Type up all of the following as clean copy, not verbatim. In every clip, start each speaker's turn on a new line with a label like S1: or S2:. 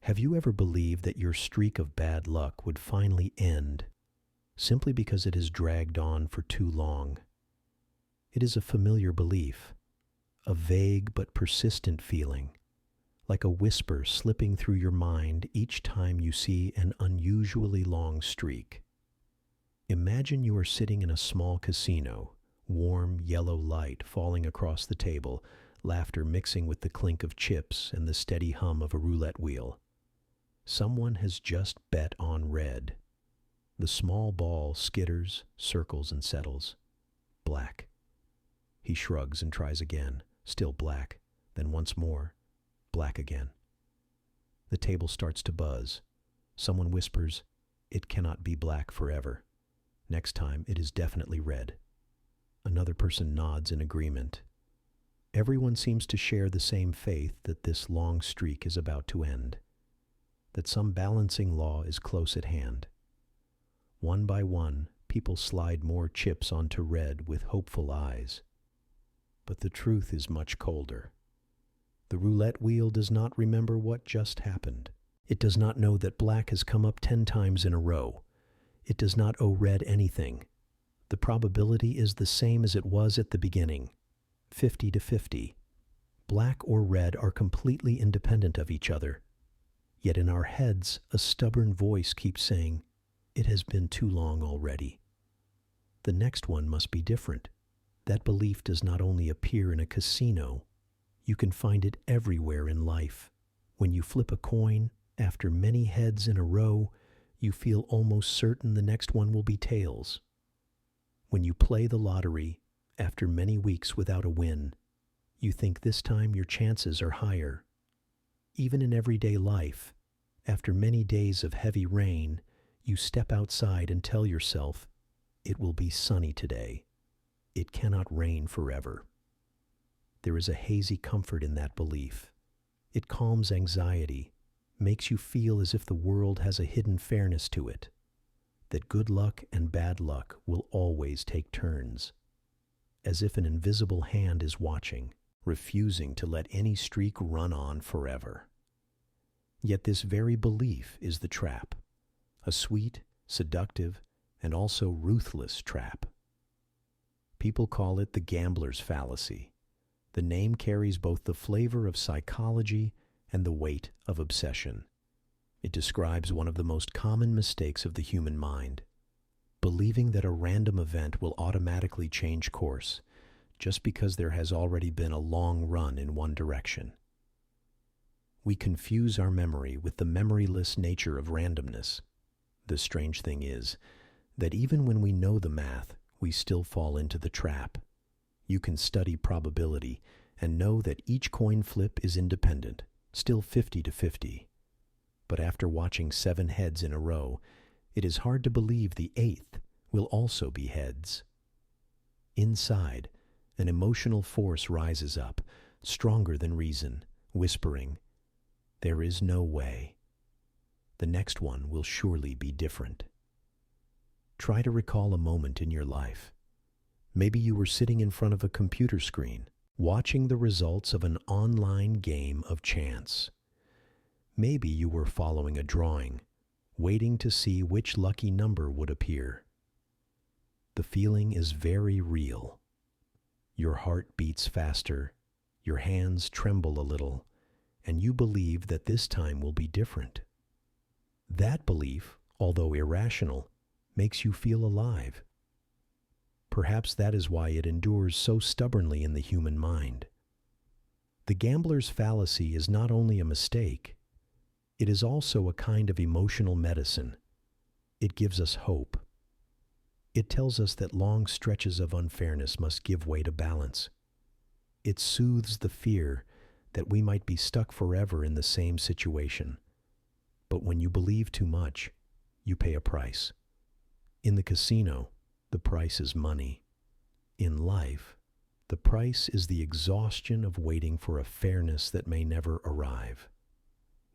S1: Have you ever believed that your streak of bad luck would finally end simply because it has dragged on for too long? It is a familiar belief, a vague but persistent feeling, like a whisper slipping through your mind each time you see an unusually long streak. Imagine you are sitting in a small casino, warm yellow light falling across the table, laughter mixing with the clink of chips and the steady hum of a roulette wheel. Someone has just bet on red. The small ball skitters, circles, and settles. Black. He shrugs and tries again. Still black. Then once more. Black again. The table starts to buzz. Someone whispers, "It cannot be black forever. Next time it is definitely red." Another person nods in agreement. Everyone seems to share the same faith that this long streak is about to end, that some balancing law is close at hand. One by one, people slide more chips onto red with hopeful eyes. But the truth is much colder. The roulette wheel does not remember what just happened. It does not know that black has come up 10 times in a row. It does not owe red anything. The probability is the same as it was at the beginning, 50 to 50. Black or red are completely independent of each other. Yet in our heads, a stubborn voice keeps saying, "It has been too long already." The next one must be different. That belief does not only appear in a casino. You can find it everywhere in life. When you flip a coin, after many heads in a row, you feel almost certain the next one will be tails. When you play the lottery, after many weeks without a win, you think this time your chances are higher. Even in everyday life, after many days of heavy rain, you step outside and tell yourself, "It will be sunny today. It cannot rain forever." There is a hazy comfort in that belief. It calms anxiety, makes you feel as if the world has a hidden fairness to it, that good luck and bad luck will always take turns, as if an invisible hand is watching, refusing to let any streak run on forever. Yet this very belief is the trap, a sweet, seductive, and also ruthless trap. People call it the gambler's fallacy. The name carries both the flavor of psychology and the weight of obsession. It describes one of the most common mistakes of the human mind, believing that a random event will automatically change course just because there has already been a long run in one direction. We confuse our memory with the memoryless nature of randomness. The strange thing is that even when we know the math, we still fall into the trap. You can study probability and know that each coin flip is independent, still 50 to 50. But after watching 7 heads in a row, it is hard to believe the 8th will also be heads. Inside, an emotional force rises up, stronger than reason, whispering, "There is no way. The next one will surely be different." Try to recall a moment in your life. Maybe you were sitting in front of a computer screen, watching the results of an online game of chance. Maybe you were following a drawing, waiting to see which lucky number would appear. The feeling is very real. Your heart beats faster, your hands tremble a little, and you believe that this time will be different. That belief, although irrational, makes you feel alive. Perhaps that is why it endures so stubbornly in the human mind. The gambler's fallacy is not only a mistake, it is also a kind of emotional medicine. It gives us hope. It tells us that long stretches of unfairness must give way to balance. It soothes the fear that we might be stuck forever in the same situation. But when you believe too much, you pay a price. In the casino, the price is money. In life, the price is the exhaustion of waiting for a fairness that may never arrive.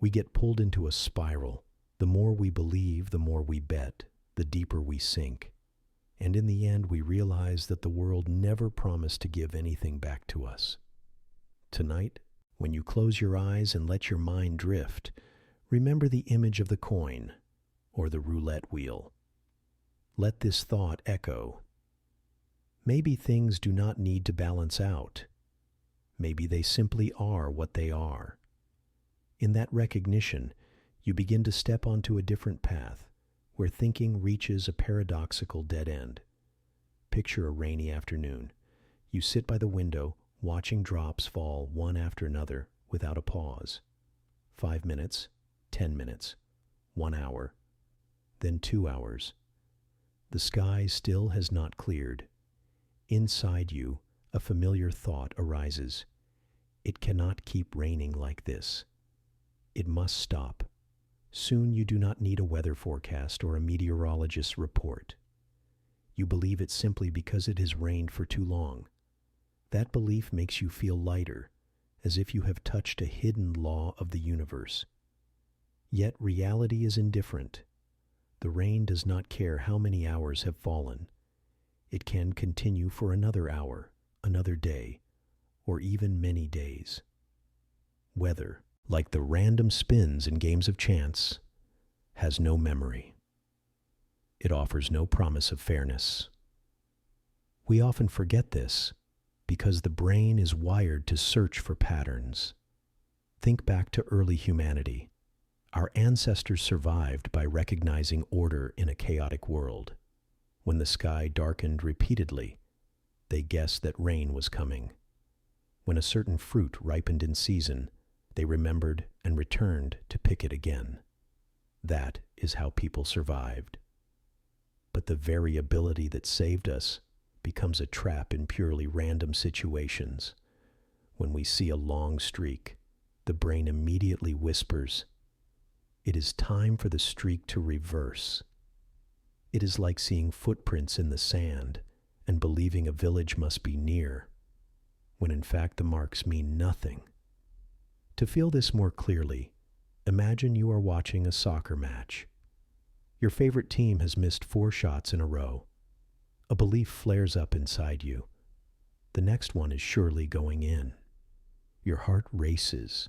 S1: We get pulled into a spiral. The more we believe, the more we bet, the deeper we sink. And in the end, we realize that the world never promised to give anything back to us. Tonight, when you close your eyes and let your mind drift, Remember the image of the coin or the roulette wheel. Let this thought echo. Maybe things do not need to balance out. Maybe they simply are what they are. In that recognition, you begin to step onto a different path where thinking reaches a paradoxical dead end. Picture a rainy afternoon. You sit by the window, watching drops fall one after another without a pause. 5 minutes, 10 minutes, 1 hour, then 2 hours. The sky still has not cleared. Inside you, a familiar thought arises. It cannot keep raining like this. It must stop. Soon you do not need a weather forecast or a meteorologist's report. You believe it simply because it has rained for too long. That belief makes you feel lighter, as if you have touched a hidden law of the universe. Yet reality is indifferent. The rain does not care how many hours have fallen. It can continue for another hour, another day, or even many days. Weather, like the random spins in games of chance, has no memory. It offers no promise of fairness. We often forget this because the brain is wired to search for patterns. Think back to early humanity. Our ancestors survived by recognizing order in a chaotic world. When the sky darkened repeatedly, they guessed that rain was coming. When a certain fruit ripened in season, they remembered and returned to pick it again. That is how people survived. But the variability that saved us becomes a trap in purely random situations. When we see a long streak, the brain immediately whispers, "It is time for the streak to reverse." It is like seeing footprints in the sand and believing a village must be near, when in fact the marks mean nothing. To feel this more clearly, imagine you are watching a soccer match. Your favorite team has missed 4 shots in a row. A belief flares up inside you. The next one is surely going in. Your heart races.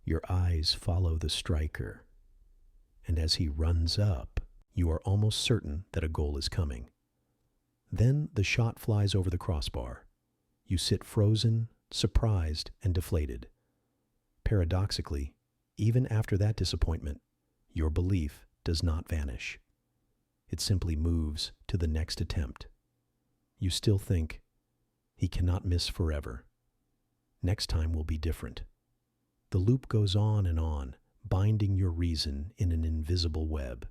S1: Your eyes follow the striker. And as he runs up, you are almost certain that a goal is coming. Then the shot flies over the crossbar. You sit frozen, surprised, and deflated. Paradoxically, even after that disappointment, your belief does not vanish. It simply moves to the next attempt. You still think, he cannot miss forever. Next time will be different. The loop goes on, binding your reason in an invisible web.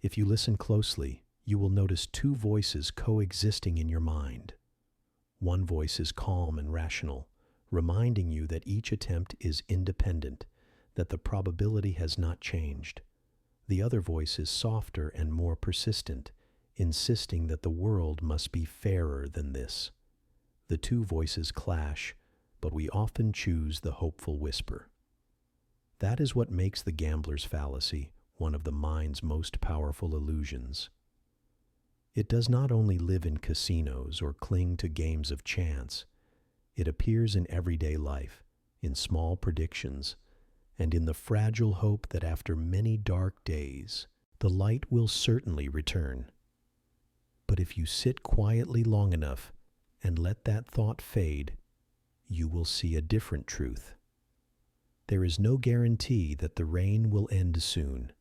S1: If you listen closely, you will notice 2 voices coexisting in your mind. One voice is calm and rational, reminding you that each attempt is independent, that the probability has not changed. The other voice is softer and more persistent, insisting that the world must be fairer than this. The 2 voices clash, but we often choose the hopeful whisper. That is what makes the gambler's fallacy one of the mind's most powerful illusions. It does not only live in casinos or cling to games of chance. It appears in everyday life, in small predictions, and in the fragile hope that after many dark days, the light will certainly return. But if you sit quietly long enough and let that thought fade, you will see a different truth. There is no guarantee that the rain will end soon.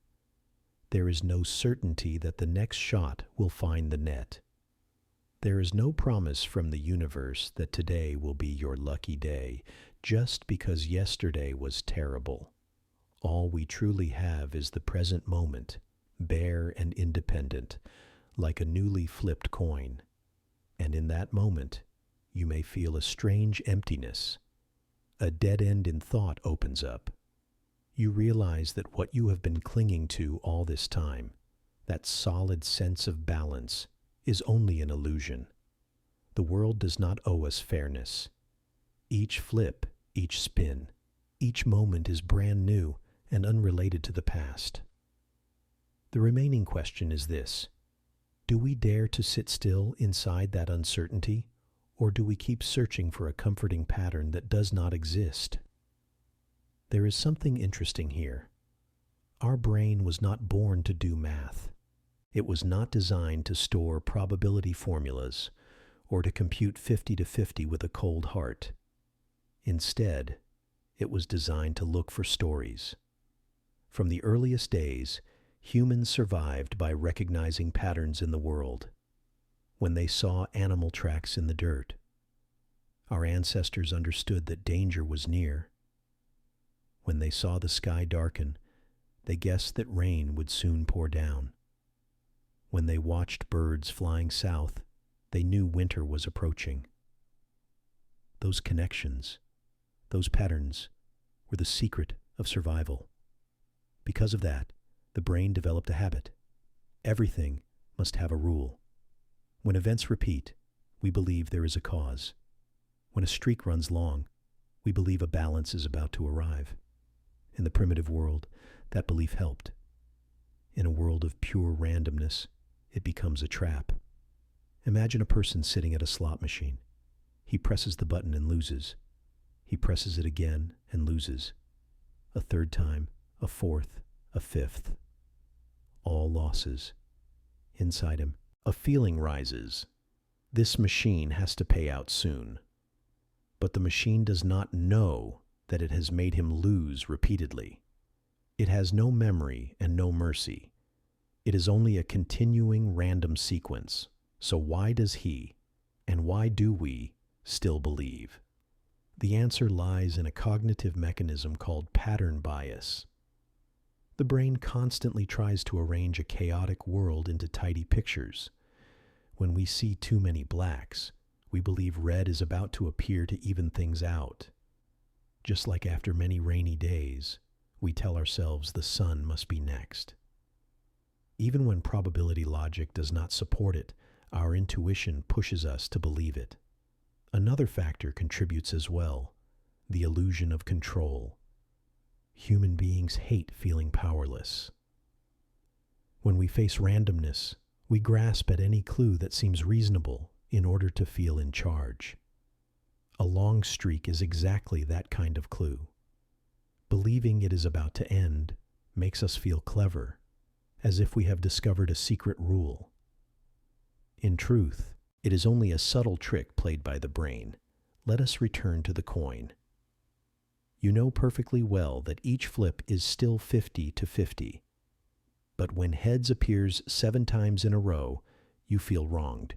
S1: There is no certainty that the next shot will find the net. There is no promise from the universe that today will be your lucky day, just because yesterday was terrible. All we truly have is the present moment, bare and independent, like a newly flipped coin. And in that moment, you may feel a strange emptiness. A dead end in thought opens up. You realize that what you have been clinging to all this time, that solid sense of balance, is only an illusion. The world does not owe us fairness. Each flip, each spin, each moment is brand new and unrelated to the past. The remaining question is this: do we dare to sit still inside that uncertainty, or do we keep searching for a comforting pattern that does not exist? There is something interesting here. Our brain was not born to do math. It was not designed to store probability formulas or to compute 50 to 50 with a cold heart. Instead, it was designed to look for stories. From the earliest days, humans survived by recognizing patterns in the world. When they saw animal tracks in the dirt, our ancestors understood that danger was near. When they saw the sky darken, they guessed that rain would soon pour down. When they watched birds flying south, they knew winter was approaching. Those connections, those patterns, were the secret of survival. Because of that, the brain developed a habit. Everything must have a rule. When events repeat, we believe there is a cause. When a streak runs long, we believe a balance is about to arrive. In the primitive world, that belief helped. In a world of pure randomness, it becomes a trap. Imagine a person sitting at a slot machine. He presses the button and loses. He presses it again and loses. A third time, a fourth, a fifth. All losses. Inside him, a feeling rises. This machine has to pay out soon. But the machine does not know that it has made him lose repeatedly. It has no memory and no mercy. It is only a continuing random sequence. So why does he, and why do we, still believe? The answer lies in a cognitive mechanism called pattern bias. The brain constantly tries to arrange a chaotic world into tidy pictures. When we see too many blacks, we believe red is about to appear to even things out. Just like after many rainy days, we tell ourselves the sun must be next. Even when probability logic does not support it, our intuition pushes us to believe it. Another factor contributes as well, the illusion of control. Human beings hate feeling powerless. When we face randomness, we grasp at any clue that seems reasonable in order to feel in charge. A long streak is exactly that kind of clue. Believing it is about to end makes us feel clever, as if we have discovered a secret rule. In truth, it is only a subtle trick played by the brain. Let us return to the coin. You know perfectly well that each flip is still 50 to 50. But when heads appears 7 times in a row, you feel wronged.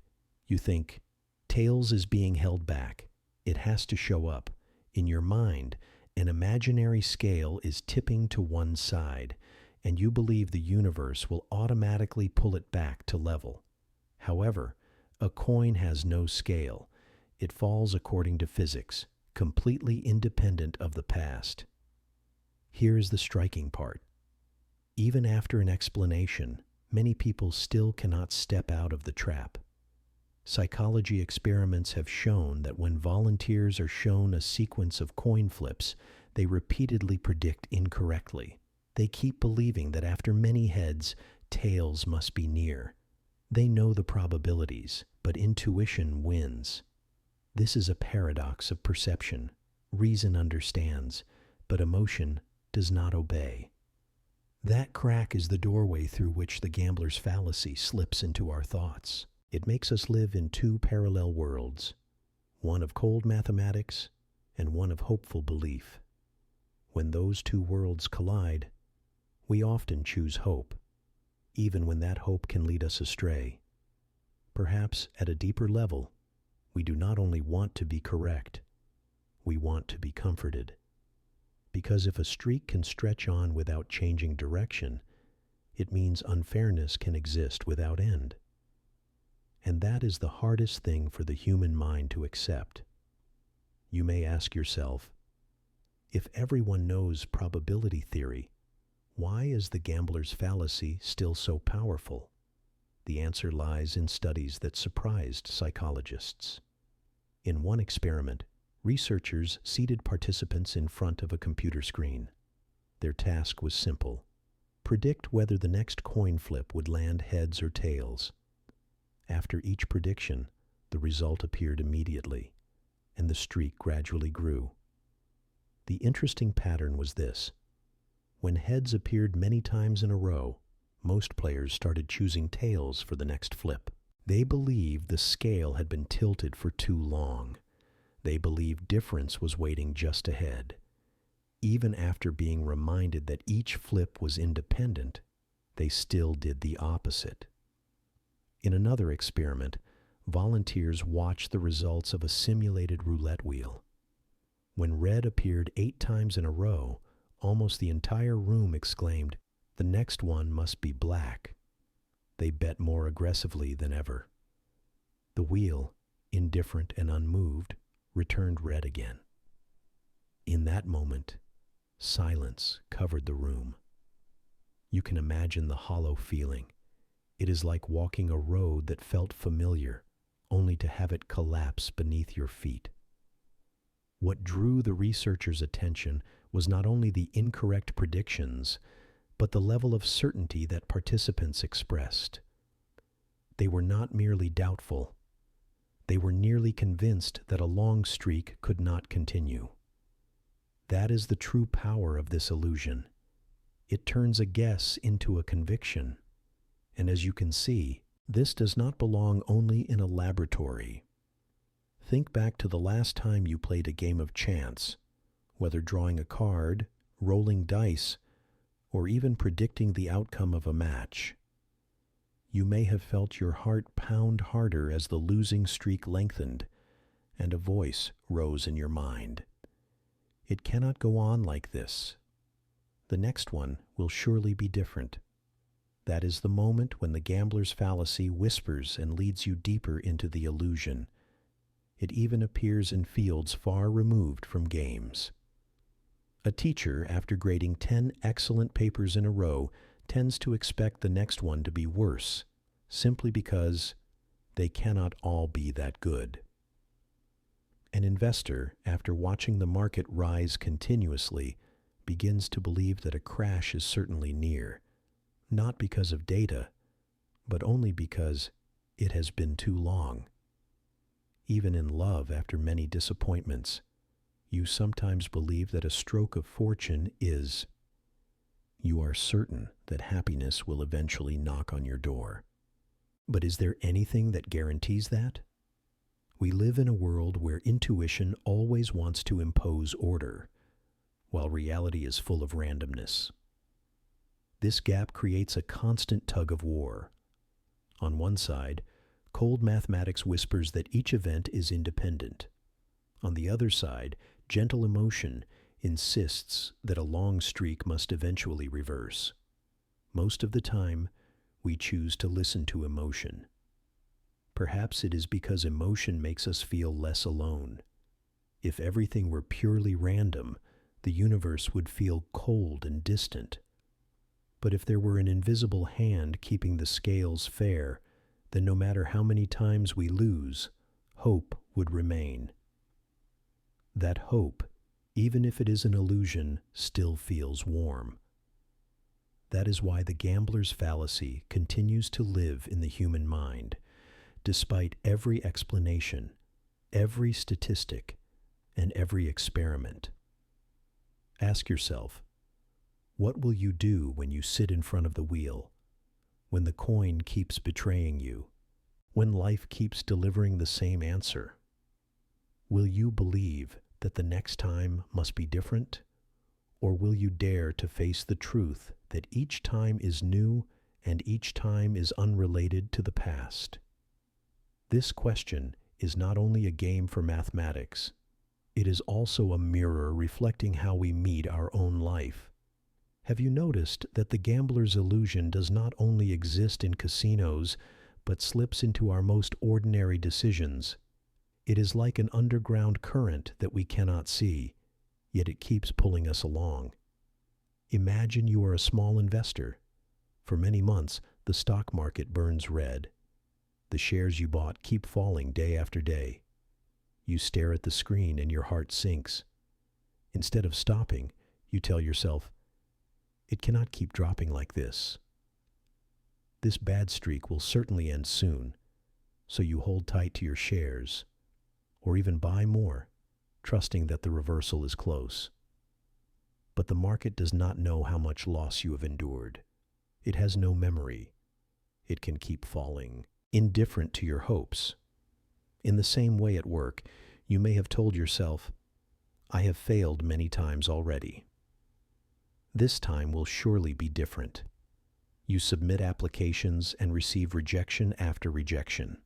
S1: You think, tails is being held back. It has to show up. In your mind, an imaginary scale is tipping to one side, and you believe the universe will automatically pull it back to level. However, a coin has no scale. It falls according to physics, completely independent of the past. Here is the striking part. Even after an explanation, many people still cannot step out of the trap. Psychology experiments have shown that when volunteers are shown a sequence of coin flips, they repeatedly predict incorrectly. They keep believing that after many heads, tails must be near. They know the probabilities, but intuition wins. This is a paradox of perception. Reason understands, but emotion does not obey. That crack is the doorway through which the gambler's fallacy slips into our thoughts. It makes us live in 2 parallel worlds, one of cold mathematics and one of hopeful belief. When those 2 worlds collide, we often choose hope, even when that hope can lead us astray. Perhaps at a deeper level, we do not only want to be correct, we want to be comforted. Because if a streak can stretch on without changing direction, it means unfairness can exist without end. And that is the hardest thing for the human mind to accept. You may ask yourself, if everyone knows probability theory, why is the gambler's fallacy still so powerful? The answer lies in studies that surprised psychologists. In one experiment, researchers seated participants in front of a computer screen. Their task was simple: predict whether the next coin flip would land heads or tails. After each prediction, the result appeared immediately, and the streak gradually grew. The interesting pattern was this: When heads appeared many times in a row, most players started choosing tails for the next flip. They believed the scale had been tilted for too long. They believed difference was waiting just ahead. Even after being reminded that each flip was independent, they still did the opposite. In another experiment, volunteers watched the results of a simulated roulette wheel. When red appeared 8 times in a row, almost the entire room exclaimed, "The next one must be black." They bet more aggressively than ever. The wheel, indifferent and unmoved, returned red again. In that moment, silence covered the room. You can imagine the hollow feeling. It is like walking a road that felt familiar, only to have it collapse beneath your feet. What drew the researchers' attention was not only the incorrect predictions, but the level of certainty that participants expressed. They were not merely doubtful. They were nearly convinced that a long streak could not continue. That is the true power of this illusion. It turns a guess into a conviction. And as you can see, this does not belong only in a laboratory. Think back to the last time you played a game of chance, whether drawing a card, rolling dice, or even predicting the outcome of a match. You may have felt your heart pound harder as the losing streak lengthened, and a voice rose in your mind. It cannot go on like this. The next one will surely be different. That is the moment when the gambler's fallacy whispers and leads you deeper into the illusion. It even appears in fields far removed from games. A teacher, after grading 10 excellent papers in a row, tends to expect the next one to be worse, simply because they cannot all be that good. An investor, after watching the market rise continuously, begins to believe that a crash is certainly near, not because of data, but only because it has been too long. Even in love, after many disappointments, you sometimes believe that a stroke of fortune is. You are certain that happiness will eventually knock on your door. But is there anything that guarantees that? We live in a world where intuition always wants to impose order, while reality is full of randomness. This gap creates a constant tug of war. On one side, cold mathematics whispers that each event is independent. On the other side, gentle emotion insists that a long streak must eventually reverse. Most of the time, we choose to listen to emotion. Perhaps it is because emotion makes us feel less alone. If everything were purely random, the universe would feel cold and distant. But if there were an invisible hand keeping the scales fair, then no matter how many times we lose, hope would remain. That hope, even if it is an illusion, still feels warm. That is why the gambler's fallacy continues to live in the human mind, despite every explanation, every statistic, and every experiment. Ask yourself, what will you do when you sit in front of the wheel, when the coin keeps betraying you, when life keeps delivering the same answer? Will you believe that the next time must be different? Or will you dare to face the truth that each time is new and each time is unrelated to the past? This question is not only a game for mathematics, it is also a mirror reflecting how we meet our own life. Have you noticed that the gambler's illusion does not only exist in casinos, but slips into our most ordinary decisions? It is like an underground current that we cannot see, yet it keeps pulling us along. Imagine you are a small investor. For many months, the stock market burns red. The shares you bought keep falling day after day. You stare at the screen and your heart sinks. Instead of stopping, you tell yourself, "It cannot keep dropping like this. This bad streak will certainly end soon," so you hold tight to your shares, or even buy more, trusting that the reversal is close. But the market does not know how much loss you have endured. It has no memory. It can keep falling, indifferent to your hopes. In the same way at work, you may have told yourself, I have failed many times already. This time will surely be different. You submit applications and receive rejection after rejection.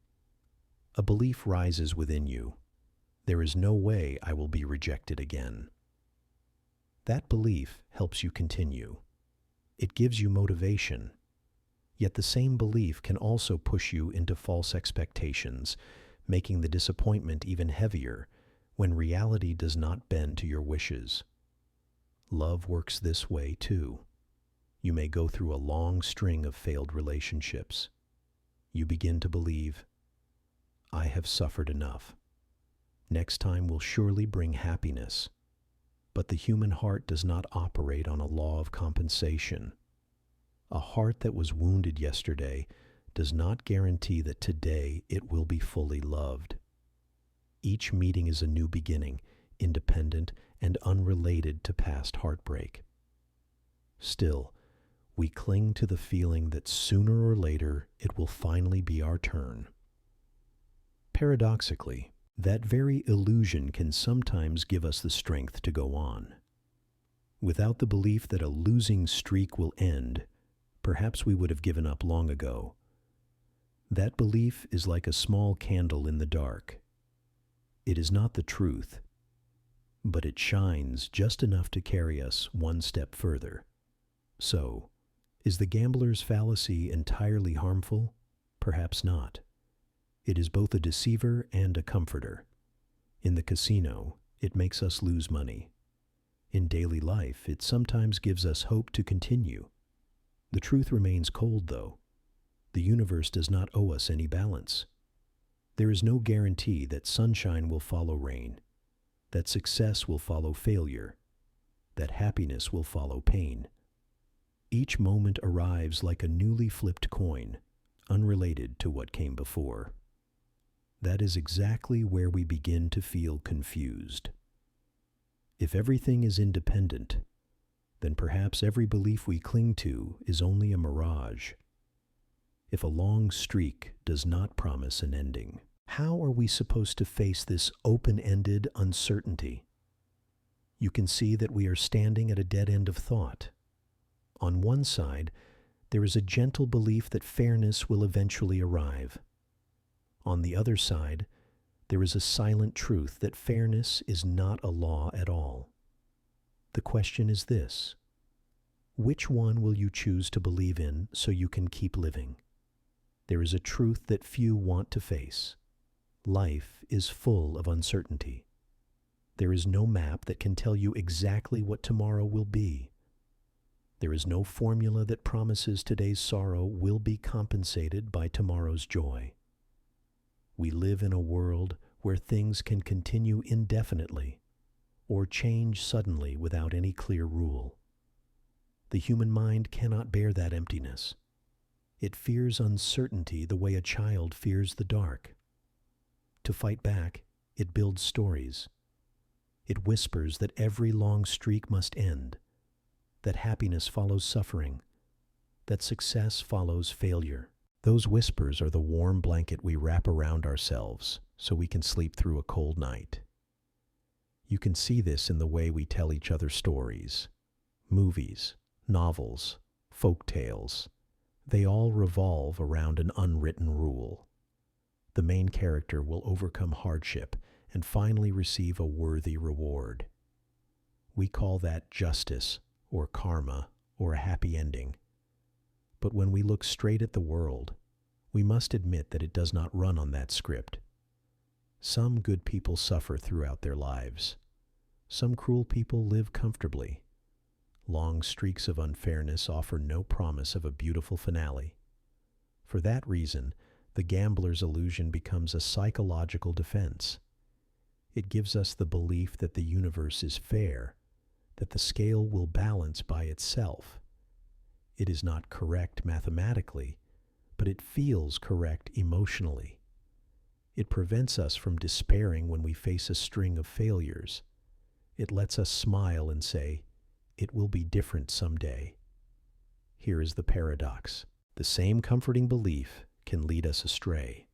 S1: A belief rises within you. There is no way I will be rejected again. That belief helps you continue. It gives you motivation. Yet the same belief can also push you into false expectations, making the disappointment even heavier when reality does not bend to your wishes. Love works this way too. You may go through a long string of failed relationships. You begin to believe, I have suffered enough. Next time will surely bring happiness. But the human heart does not operate on a law of compensation. A heart that was wounded yesterday does not guarantee that today it will be fully loved. Each meeting is a new beginning, independent and unrelated to past heartbreak. Still, we cling to the feeling that sooner or later it will finally be our turn. Paradoxically, that very illusion can sometimes give us the strength to go on. Without the belief that a losing streak will end, perhaps we would have given up long ago. That belief is like a small candle in the dark. It is not the truth, but it shines just enough to carry us one step further. So, is the gambler's fallacy entirely harmful? Perhaps not. It is both a deceiver and a comforter. In the casino, it makes us lose money. In daily life, it sometimes gives us hope to continue. The truth remains cold, though. The universe does not owe us any balance. There is no guarantee that sunshine will follow rain, that success will follow failure, that happiness will follow pain. Each moment arrives like a newly flipped coin, unrelated to what came before. That is exactly where we begin to feel confused. If everything is independent, then perhaps every belief we cling to is only a mirage. If a long streak does not promise an ending, how are we supposed to face this open-ended uncertainty? You can see that we are standing at a dead end of thought. On one side, there is a gentle belief that fairness will eventually arrive. On the other side, there is a silent truth that fairness is not a law at all. The question is this: which one will you choose to believe in so you can keep living? There is a truth that few want to face. Life is full of uncertainty. There is no map that can tell you exactly what tomorrow will be. There is no formula that promises today's sorrow will be compensated by tomorrow's joy. We live in a world where things can continue indefinitely or change suddenly without any clear rule. The human mind cannot bear that emptiness. It fears uncertainty the way a child fears the dark. To fight back, it builds stories. It whispers that every long streak must end, that happiness follows suffering, that success follows failure. Those whispers are the warm blanket we wrap around ourselves so we can sleep through a cold night. You can see this in the way we tell each other stories. Movies, novels, folk tales, they all revolve around an unwritten rule. The main character will overcome hardship and finally receive a worthy reward. We call that justice or karma or a happy ending. But when we look straight at the world, we must admit that it does not run on that script. Some good people suffer throughout their lives. Some cruel people live comfortably. Long streaks of unfairness offer no promise of a beautiful finale. For that reason, the gambler's illusion becomes a psychological defense. It gives us the belief that the universe is fair, that the scale will balance by itself. It is not correct mathematically, but it feels correct emotionally. It prevents us from despairing when we face a string of failures. It lets us smile and say, it will be different someday. Here is the paradox. The same comforting belief can lead us astray.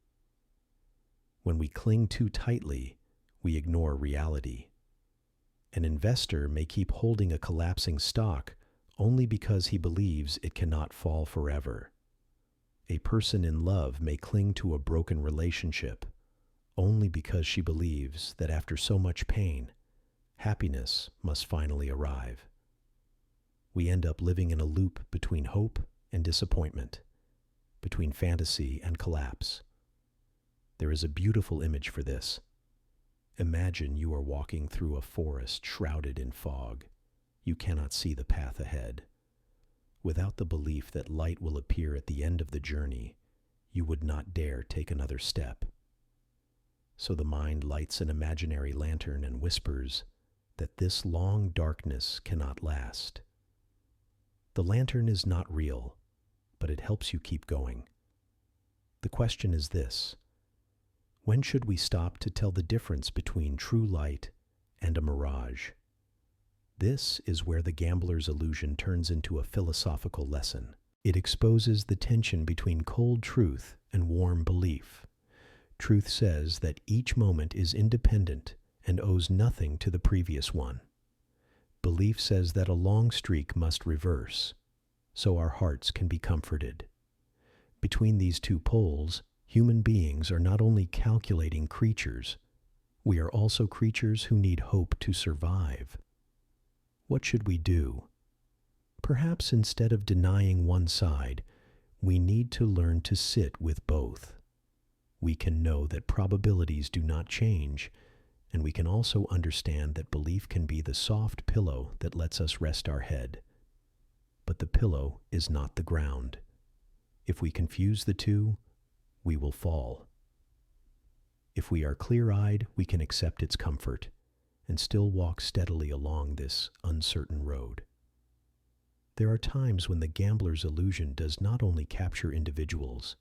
S1: When we cling too tightly, we ignore reality. An investor may keep holding a collapsing stock only because he believes it cannot fall forever. A person in love may cling to a broken relationship only because she believes that after so much pain, happiness must finally arrive. We end up living in a loop between hope and disappointment, between fantasy and collapse. There is a beautiful image for this. Imagine you are walking through a forest shrouded in fog. You cannot see the path ahead. Without the belief that light will appear at the end of the journey, you would not dare take another step. So the mind lights an imaginary lantern and whispers that this long darkness cannot last. The lantern is not real, but it helps you keep going. The question is this: when should we stop to tell the difference between true light and a mirage? This is where the gambler's illusion turns into a philosophical lesson. It exposes the tension between cold truth and warm belief. Truth says that each moment is independent and owes nothing to the previous one. Belief says that a long streak must reverse, so our hearts can be comforted. Between these two poles, human beings are not only calculating creatures, we are also creatures who need hope to survive. What should we do? Perhaps instead of denying one side, we need to learn to sit with both. We can know that probabilities do not change, and we can also understand that belief can be the soft pillow that lets us rest our head. But the pillow is not the ground. If we confuse the two, we will fall. If we are clear-eyed, we can accept its comfort and still walk steadily along this uncertain road. There are times when the gambler's illusion does not only capture individuals,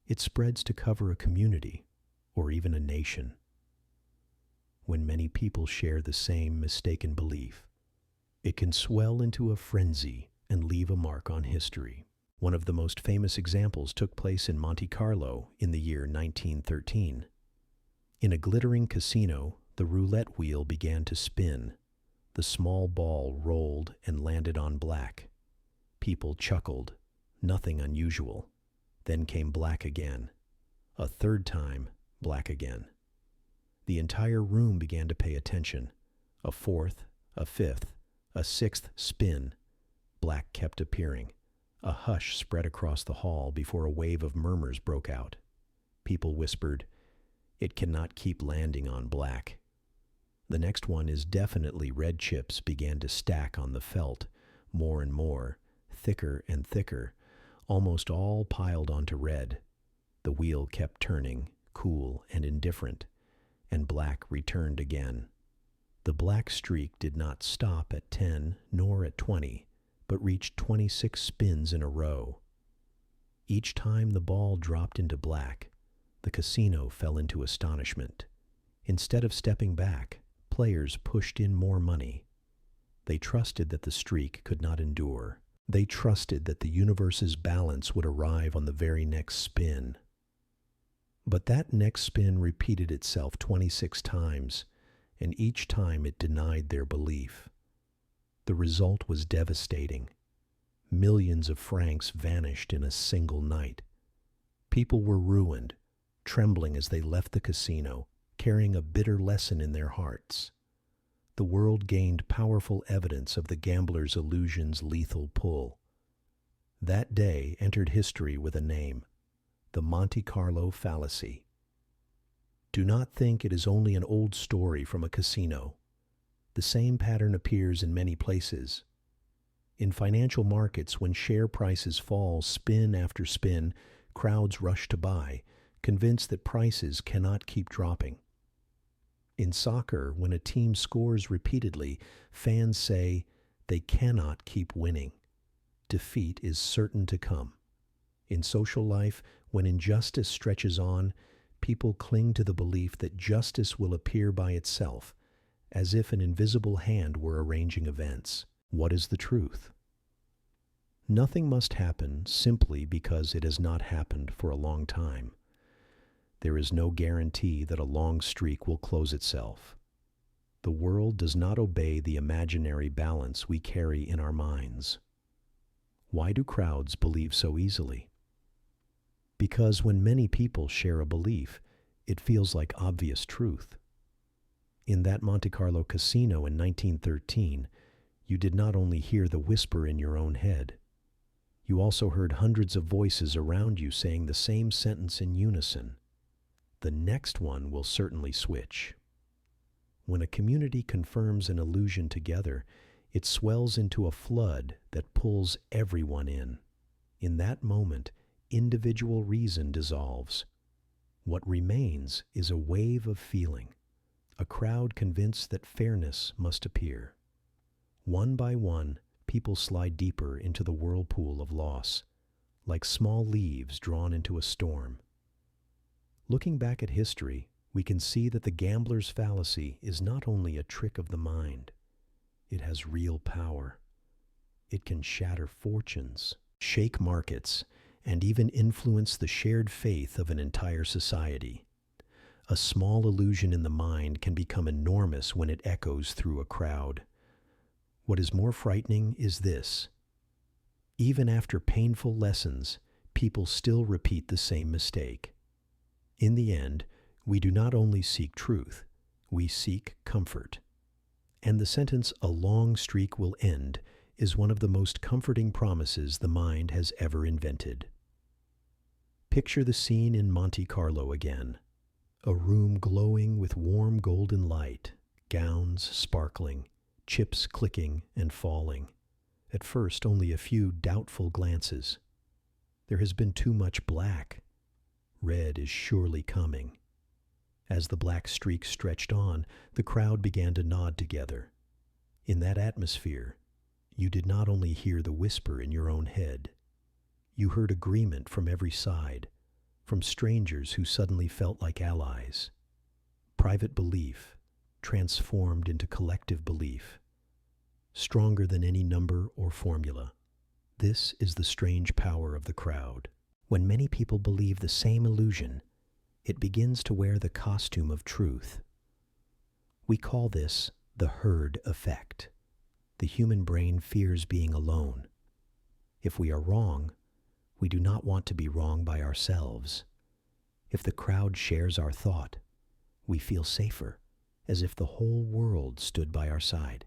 S1: it spreads to cover a community or even a nation. When many people share the same mistaken belief, it can swell into a frenzy and leave a mark on history. One of the most famous examples took place in Monte Carlo in the year 1913. In a glittering casino, the roulette wheel began to spin. The small ball rolled and landed on black. People chuckled, nothing unusual. Then came black again. A third time, black again. The entire room began to pay attention. A fourth, a fifth, a sixth spin. Black kept appearing. A hush spread across the hall before a wave of murmurs broke out. People whispered, "It cannot keep landing on black." The next one is definitely red chips began to stack on the felt, more and more, thicker and thicker, almost all piled onto red. The wheel kept turning, cool and indifferent, and black returned again. The black streak did not stop at 10 nor at 20, but reached 26 spins in a row. Each time the ball dropped into black, the casino fell into astonishment. Instead of stepping back, players pushed in more money. They trusted that the streak could not endure. They trusted that the universe's balance would arrive on the very next spin. But that next spin repeated itself 26 times, and each time it denied their belief. The result was devastating. Millions of francs vanished in a single night. People were ruined, trembling as they left the casino, carrying a bitter lesson in their hearts. The world gained powerful evidence of the gambler's illusion's lethal pull. That day entered history with a name: the Monte Carlo Fallacy. Do not think it is only an old story from a casino. The same pattern appears in many places. In financial markets, when share prices fall spin after spin, crowds rush to buy, convinced that prices cannot keep dropping. In soccer, when a team scores repeatedly, fans say they cannot keep winning. Defeat is certain to come. In social life, when injustice stretches on, people cling to the belief that justice will appear by itself, as if an invisible hand were arranging events. What is the truth? Nothing must happen simply because it has not happened for a long time. There is no guarantee that a long streak will close itself. The world does not obey the imaginary balance we carry in our minds. Why do crowds believe so easily? Because when many people share a belief, it feels like obvious truth. In that Monte Carlo casino in 1913, you did not only hear the whisper in your own head, you also heard hundreds of voices around you saying the same sentence in unison. The next one will certainly switch. When a community confirms an illusion together, it swells into a flood that pulls everyone in. In that moment, individual reason dissolves. What remains is a wave of feeling, a crowd convinced that fairness must appear. One by one, people slide deeper into the whirlpool of loss, like small leaves drawn into a storm. Looking back at history, we can see that the gambler's fallacy is not only a trick of the mind, it has real power. It can shatter fortunes, shake markets, and even influence the shared faith of an entire society. A small illusion in the mind can become enormous when it echoes through a crowd. What is more frightening is this. Even after painful lessons, people still repeat the same mistake. In the end, we do not only seek truth, we seek comfort. And the sentence, "a long streak will end," is one of the most comforting promises the mind has ever invented. Picture the scene in Monte Carlo again. A room glowing with warm golden light, gowns sparkling, chips clicking and falling. At first, only a few doubtful glances. There has been too much black. Red is surely coming. As the black streak stretched on, the crowd began to nod together. In that atmosphere, you did not only hear the whisper in your own head, you heard agreement from every side, from strangers who suddenly felt like allies. Private belief transformed into collective belief, stronger than any number or formula. This is the strange power of the crowd. When many people believe the same illusion, it begins to wear the costume of truth. We call this the herd effect. The human brain fears being alone. If we are wrong, we do not want to be wrong by ourselves. If the crowd shares our thought, we feel safer, as if the whole world stood by our side.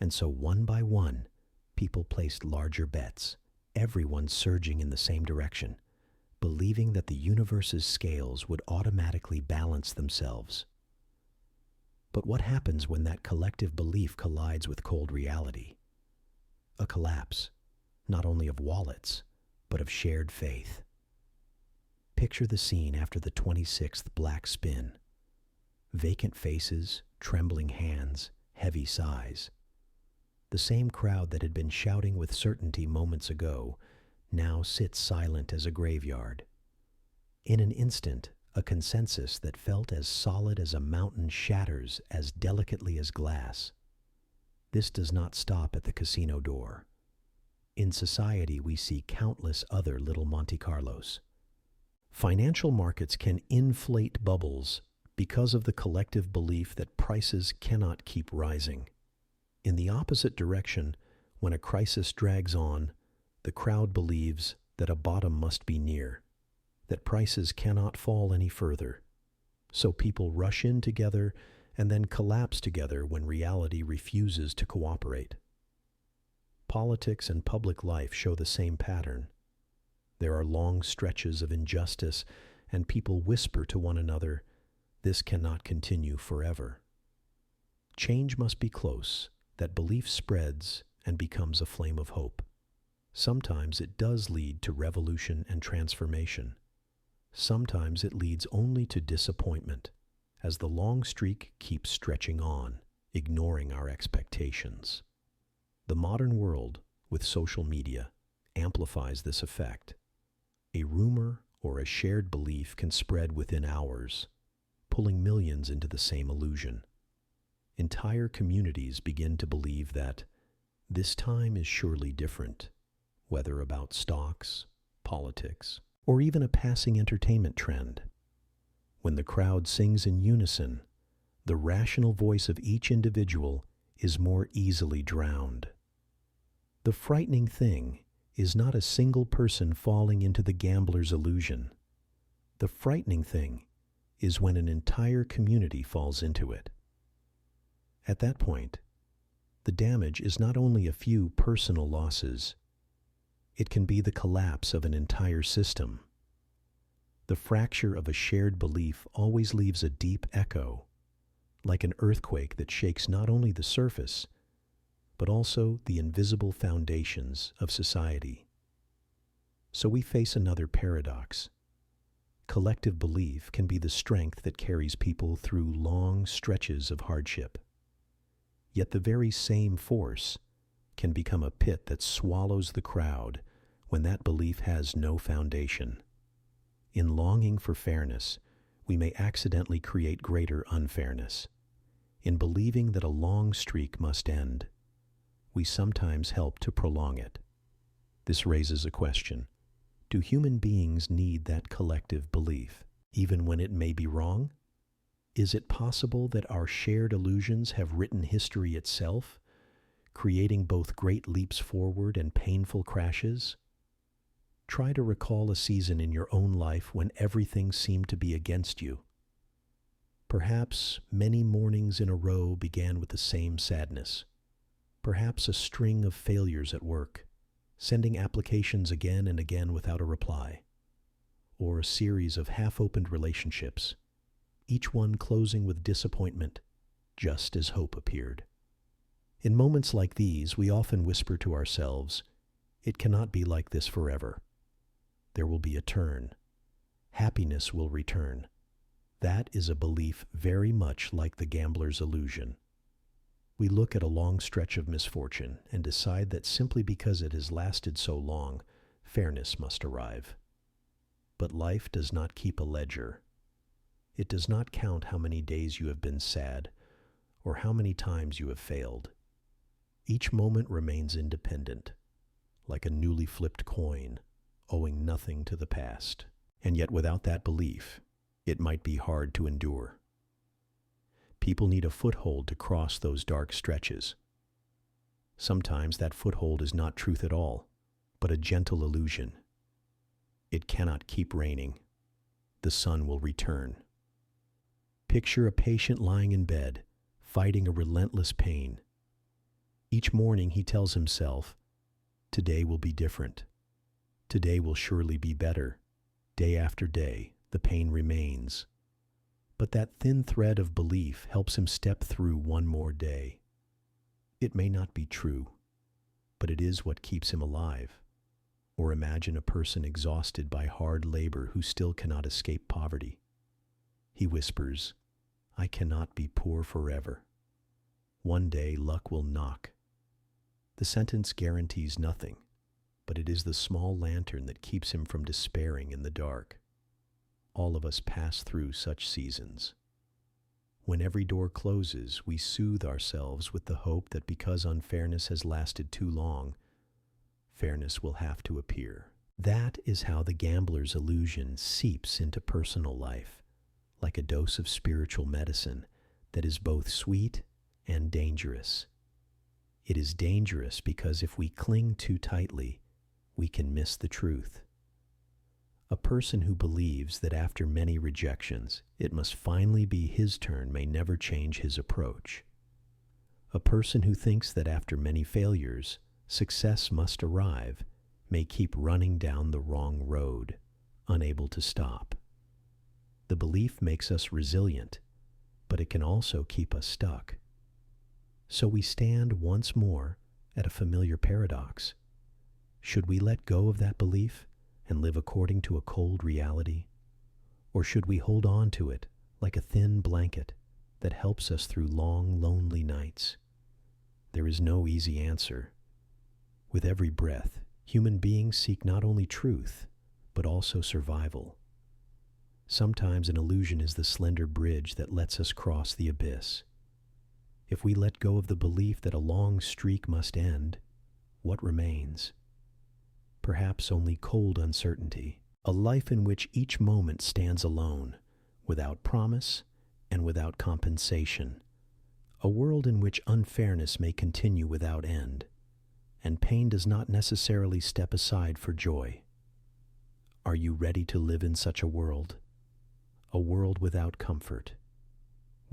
S1: And so one by one, people placed larger bets, everyone surging in the same direction, believing that the universe's scales would automatically balance themselves. But what happens when that collective belief collides with cold reality? A collapse, not only of wallets, but of shared faith. Picture the scene after the 26th black spin. Vacant faces, trembling hands, heavy sighs. The same crowd that had been shouting with certainty moments ago now sits silent as a graveyard. In an instant, a consensus that felt as solid as a mountain shatters as delicately as glass. This does not stop at the casino door. In society, we see countless other little Monte Carlos. Financial markets can inflate bubbles because of the collective belief that prices cannot keep rising. In the opposite direction, when a crisis drags on, the crowd believes that a bottom must be near, that prices cannot fall any further. So people rush in together and then collapse together when reality refuses to cooperate. Politics and public life show the same pattern. There are long stretches of injustice, and people whisper to one another, "This cannot continue forever." Change must be close, that belief spreads and becomes a flame of hope. Sometimes it does lead to revolution and transformation. Sometimes it leads only to disappointment, as the long streak keeps stretching on, ignoring our expectations. The modern world, with social media, amplifies this effect. A rumor or a shared belief can spread within hours, pulling millions into the same illusion. Entire communities begin to believe that This time is surely different, whether about stocks, politics, or even a passing entertainment trend. When the crowd sings in unison, the rational voice of each individual is more easily drowned. The frightening thing is not a single person falling into the gambler's illusion. The frightening thing is when an entire community falls into it. At that point, the damage is not only a few personal losses, it can be the collapse of an entire system. The fracture of a shared belief always leaves a deep echo, like an earthquake that shakes not only the surface, but also the invisible foundations of society. So we face another paradox. Collective belief can be the strength that carries people through long stretches of hardship. Yet the very same force can become a pit that swallows the crowd when that belief has no foundation. In longing for fairness, we may accidentally create greater unfairness. In believing that a long streak must end, we sometimes help to prolong it. This raises a question. Do human beings need that collective belief, even when it may be wrong? Is it possible that our shared illusions have written history itself, creating both great leaps forward and painful crashes? Try to recall a season in your own life when everything seemed to be against you. Perhaps many mornings in a row began with the same sadness. Perhaps a string of failures at work, sending applications again and again without a reply. Or a series of half-opened relationships, each one closing with disappointment, just as hope appeared. In moments like these, we often whisper to ourselves, "It cannot be like this forever. There will be a turn. Happiness will return." That is a belief very much like the gambler's illusion. We look at a long stretch of misfortune and decide that simply because it has lasted so long, fairness must arrive. But life does not keep a ledger. It does not count how many days you have been sad or how many times you have failed. Each moment remains independent, like a newly flipped coin, owing nothing to the past. And yet without that belief, it might be hard to endure. People need a foothold to cross those dark stretches. Sometimes that foothold is not truth at all, but a gentle illusion. It cannot keep raining. The sun will return. Picture a patient lying in bed, fighting a relentless pain. Each morning he tells himself, "Today will be different. Today will surely be better." Day after day, the pain remains. But that thin thread of belief helps him step through one more day. It may not be true, but it is what keeps him alive. Or imagine a person exhausted by hard labor who still cannot escape poverty. He whispers, "I cannot be poor forever. One day luck will knock." The sentence guarantees nothing, but it is the small lantern that keeps him from despairing in the dark. All of us pass through such seasons. When every door closes, we soothe ourselves with the hope that because unfairness has lasted too long, fairness will have to appear. That is how the gambler's illusion seeps into personal life, like a dose of spiritual medicine that is both sweet and dangerous. It is dangerous because if we cling too tightly, we can miss the truth. A person who believes that after many rejections, it must finally be his turn may never change his approach. A person who thinks that after many failures, success must arrive, may keep running down the wrong road, unable to stop. The belief makes us resilient, but it can also keep us stuck. So we stand once more at a familiar paradox. Should we let go of that belief and live according to a cold reality? Or should we hold on to it like a thin blanket that helps us through long, lonely nights? There is no easy answer. With every breath, human beings seek not only truth, but also survival. Sometimes an illusion is the slender bridge that lets us cross the abyss. If we let go of the belief that a long streak must end, what remains? Perhaps only cold uncertainty, a life in which each moment stands alone, without promise and without compensation, a world in which unfairness may continue without end, and pain does not necessarily step aside for joy. Are you ready to live in such a world? A world without comfort,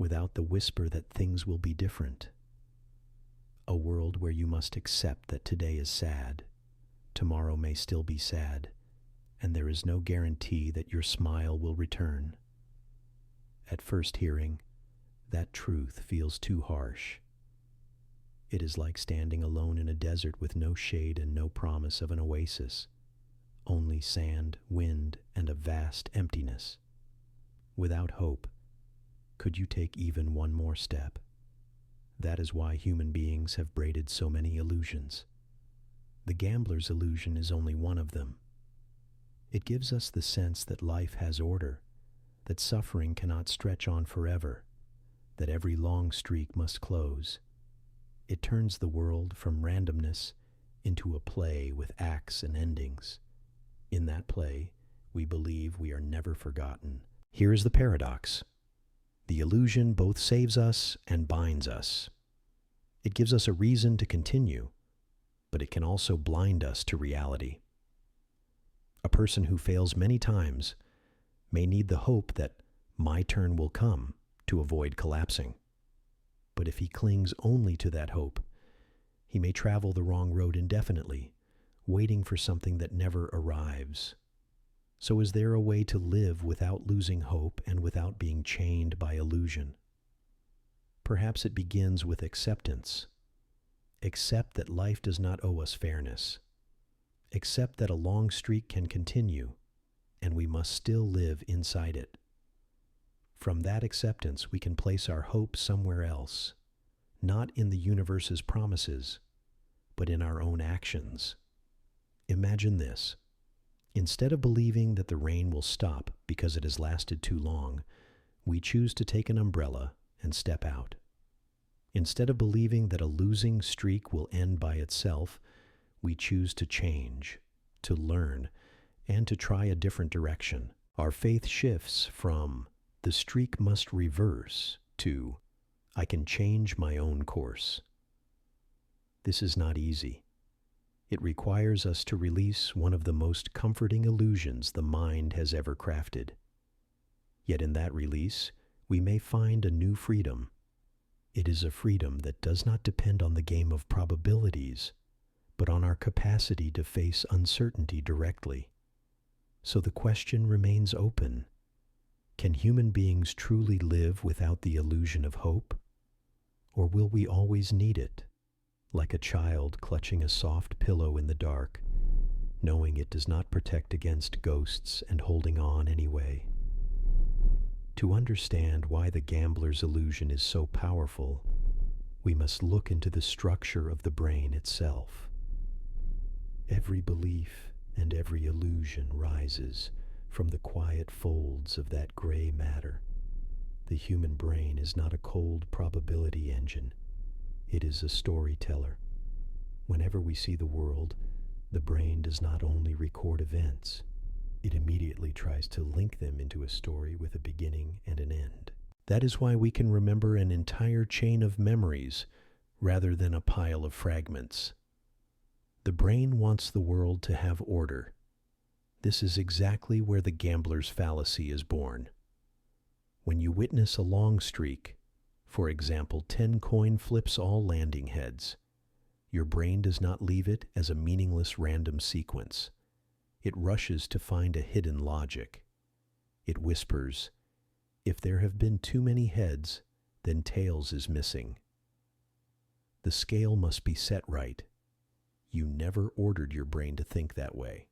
S1: without the whisper that things will be different. A world where you must accept that today is sad, tomorrow may still be sad, and there is no guarantee that your smile will return. At first hearing, that truth feels too harsh. It is like standing alone in a desert with no shade and no promise of an oasis, only sand, wind, and a vast emptiness. Without hope, could you take even one more step? That is why human beings have braided so many illusions. The gambler's illusion is only one of them. It gives us the sense that life has order, that suffering cannot stretch on forever, that every long streak must close. It turns the world from randomness into a play with acts and endings. In that play, we believe we are never forgotten. Here is the paradox. The illusion both saves us and binds us. It gives us a reason to continue, but it can also blind us to reality. A person who fails many times may need the hope that my turn will come to avoid collapsing. But if he clings only to that hope, he may travel the wrong road indefinitely, waiting for something that never arrives. So is there a way to live without losing hope and without being chained by illusion? Perhaps it begins with acceptance. Accept that life does not owe us fairness. Accept that a long streak can continue, and we must still live inside it. From that acceptance, we can place our hope somewhere else, not in the universe's promises, but in our own actions. Imagine this. Instead of believing that the rain will stop because it has lasted too long, we choose to take an umbrella and step out. Instead of believing that a losing streak will end by itself, we choose to change, to learn, and to try a different direction. Our faith shifts from the streak must reverse to I can change my own course. This is not easy. It requires us to release one of the most comforting illusions the mind has ever crafted. Yet in that release, we may find a new freedom. It is a freedom that does not depend on the game of probabilities, but on our capacity to face uncertainty directly. So the question remains open. Can human beings truly live without the illusion of hope? Or will we always need it? Like a child clutching a soft pillow in the dark, knowing it does not protect against ghosts and holding on anyway. To understand why the gambler's illusion is so powerful, we must look into the structure of the brain itself. Every belief and every illusion rises from the quiet folds of that gray matter. The human brain is not a cold probability engine. It is a storyteller. Whenever we see the world, the brain does not only record events, it immediately tries to link them into a story with a beginning and an end. That is why we can remember an entire chain of memories rather than a pile of fragments. The brain wants the world to have order. This is exactly where the gambler's fallacy is born. When you witness a long streak, for example, 10 coin flips all landing heads, your brain does not leave it as a meaningless random sequence. It rushes to find a hidden logic. It whispers, if there have been too many heads, then tails is missing. The scale must be set right. You never ordered your brain to think that way.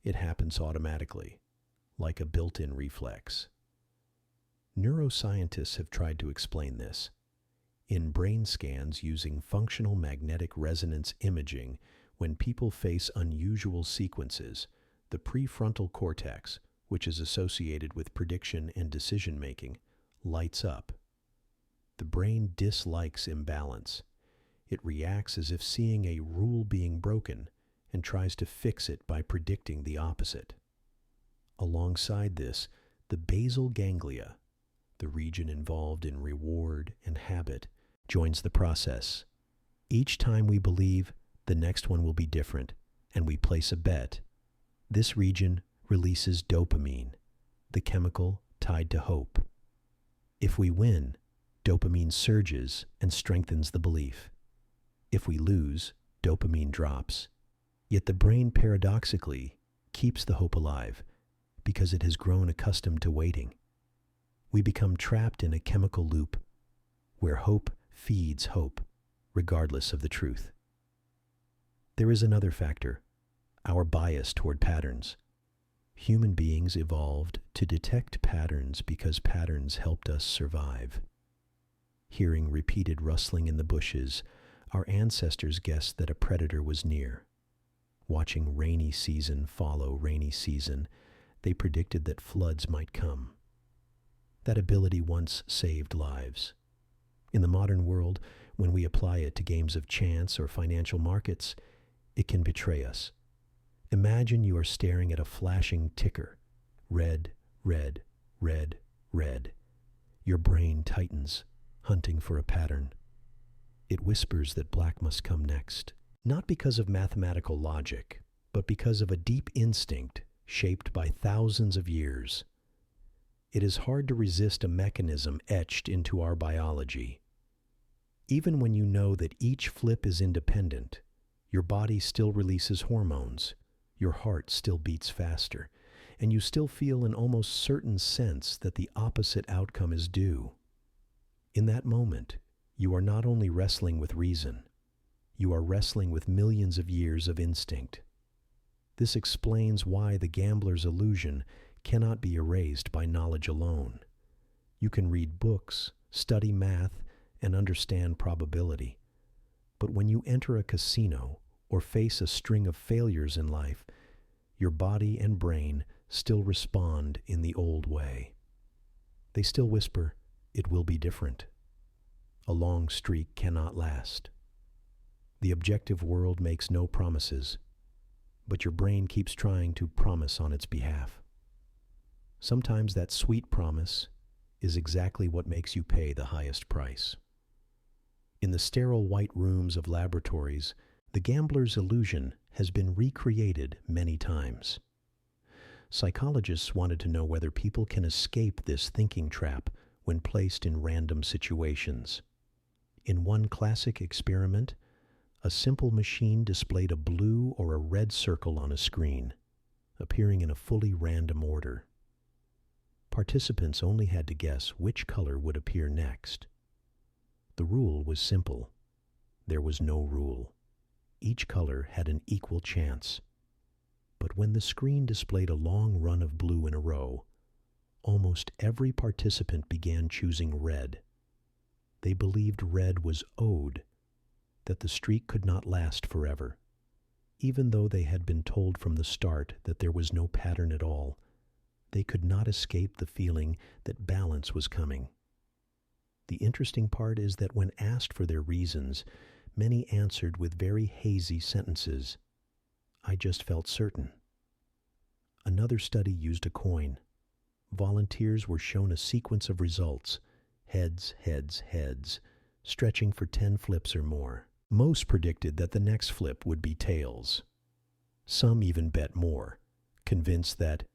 S1: It happens automatically, like a built-in reflex. Neuroscientists have tried to explain this. In brain scans using functional magnetic resonance imaging, when people face unusual sequences, the prefrontal cortex, which is associated with prediction and decision-making, lights up. The brain dislikes imbalance. It reacts as if seeing a rule being broken and tries to fix it by predicting the opposite. Alongside this, the basal ganglia, the region involved in reward and habit, joins the process. Each time we believe the next one will be different and we place a bet, this region releases dopamine, the chemical tied to hope. If we win, dopamine surges and strengthens the belief. If we lose, dopamine drops. Yet the brain paradoxically keeps the hope alive because it has grown accustomed to waiting. We become trapped in a chemical loop where hope feeds hope, regardless of the truth. There is another factor, our bias toward patterns. Human beings evolved to detect patterns because patterns helped us survive. Hearing repeated rustling in the bushes, our ancestors guessed that a predator was near. Watching rainy season follow rainy season, they predicted that floods might come. That ability once saved lives. In the modern world, when we apply it to games of chance or financial markets, it can betray us. Imagine you are staring at a flashing ticker. Red, red, red, red. Your brain tightens, hunting for a pattern. It whispers that black must come next, not because of mathematical logic, but because of a deep instinct shaped by thousands of years. It is hard to resist a mechanism etched into our biology. Even when you know that each flip is independent, your body still releases hormones, your heart still beats faster, and you still feel an almost certain sense that the opposite outcome is due. In that moment, you are not only wrestling with reason, you are wrestling with millions of years of instinct. This explains why the gambler's illusion cannot be erased by knowledge alone. You can read books, study math, and understand probability. But when you enter a casino or face a string of failures in life, your body and brain still respond in the old way. They still whisper, "It will be different." A long streak cannot last. The objective world makes no promises, but your brain keeps trying to promise on its behalf. Sometimes that sweet promise is exactly what makes you pay the highest price. In the sterile white rooms of laboratories, the gambler's illusion has been recreated many times. Psychologists wanted to know whether people can escape this thinking trap when placed in random situations. In one classic experiment, a simple machine displayed a blue or a red circle on a screen, appearing in a fully random order. Participants only had to guess which color would appear next. The rule was simple. There was no rule. Each color had an equal chance. But when the screen displayed a long run of blue in a row, almost every participant began choosing red. They believed red was owed, that the streak could not last forever. Even though they had been told from the start that there was no pattern at all, they could not escape the feeling that balance was coming. The interesting part is that when asked for their reasons, many answered with very hazy sentences. "I just felt certain." Another study used a coin. Volunteers were shown a sequence of results, heads, heads, heads, stretching for 10 flips or more. Most predicted that the next flip would be tails. Some even bet more, convinced that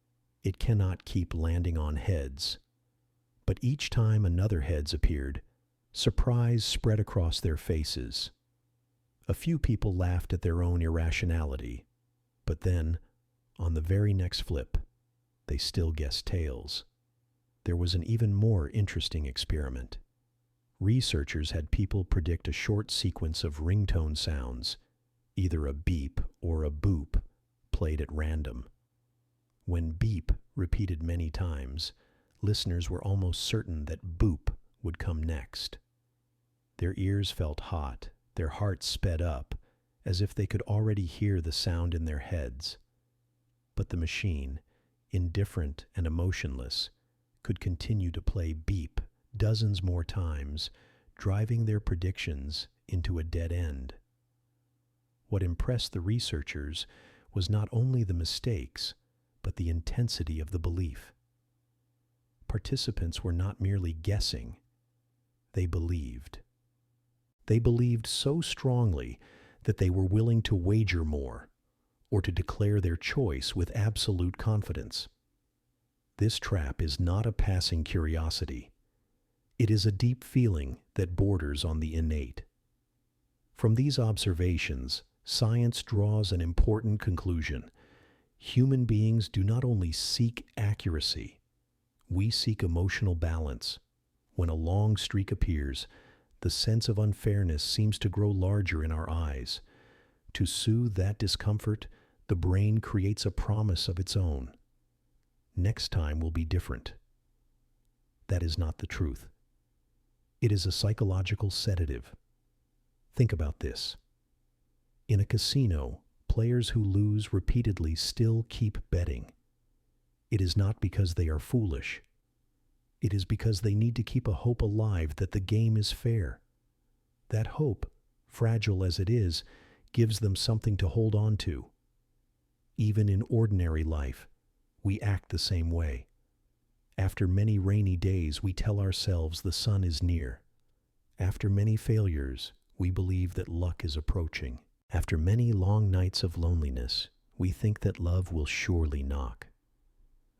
S1: it cannot keep landing on heads. But each time another heads appeared, surprise spread across their faces. A few people laughed at their own irrationality, but then, on the very next flip, they still guessed tails. There was an even more interesting experiment. Researchers had people predict a short sequence of ringtone sounds, either a beep or a boop, played at random. When beep repeated many times, listeners were almost certain that boop would come next. Their ears felt hot, their hearts sped up, as if they could already hear the sound in their heads. But the machine, indifferent and emotionless, could continue to play beep dozens more times, driving their predictions into a dead end. What impressed the researchers was not only the mistakes, but the intensity of the belief. Participants were not merely guessing, they believed. They believed so strongly that they were willing to wager more, or to declare their choice with absolute confidence. This trap is not a passing curiosity. It is a deep feeling that borders on the innate. From these observations, science draws an important conclusion. Human beings do not only seek accuracy, we seek emotional balance. When a long streak appears, the sense of unfairness seems to grow larger in our eyes. To soothe that discomfort, the brain creates a promise of its own. Next time will be different. That is not the truth. It is a psychological sedative. Think about this. In a casino, players who lose repeatedly still keep betting. It is not because they are foolish. It is because they need to keep a hope alive that the game is fair. That hope, fragile as it is, gives them something to hold on to. Even in ordinary life, we act the same way. After many rainy days, we tell ourselves the sun is near. After many failures, we believe that luck is approaching. After many long nights of loneliness, we think that love will surely knock.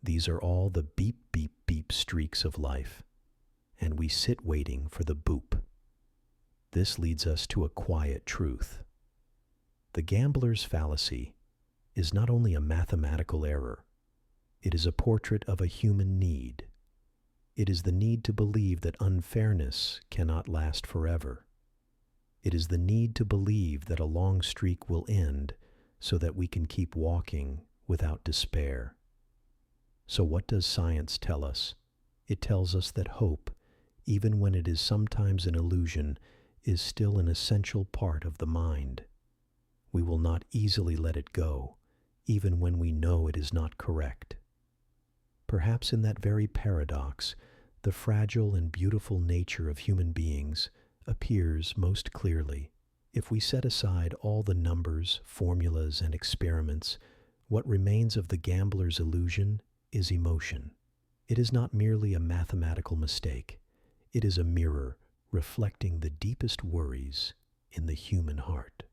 S1: These are all the beep, beep, beep streaks of life, and we sit waiting for the boop. This leads us to a quiet truth. The gambler's fallacy is not only a mathematical error, it is a portrait of a human need. It is the need to believe that unfairness cannot last forever. It is the need to believe that a long streak will end so that we can keep walking without despair. So what does science tell us? It tells us that hope, even when it is sometimes an illusion, is still an essential part of the mind. We will not easily let it go, even when we know it is not correct. Perhaps in that very paradox, the fragile and beautiful nature of human beings appears most clearly. If we set aside all the numbers, formulas, and experiments, what remains of the gambler's illusion is emotion. It is not merely a mathematical mistake. It is a mirror reflecting the deepest worries in the human heart.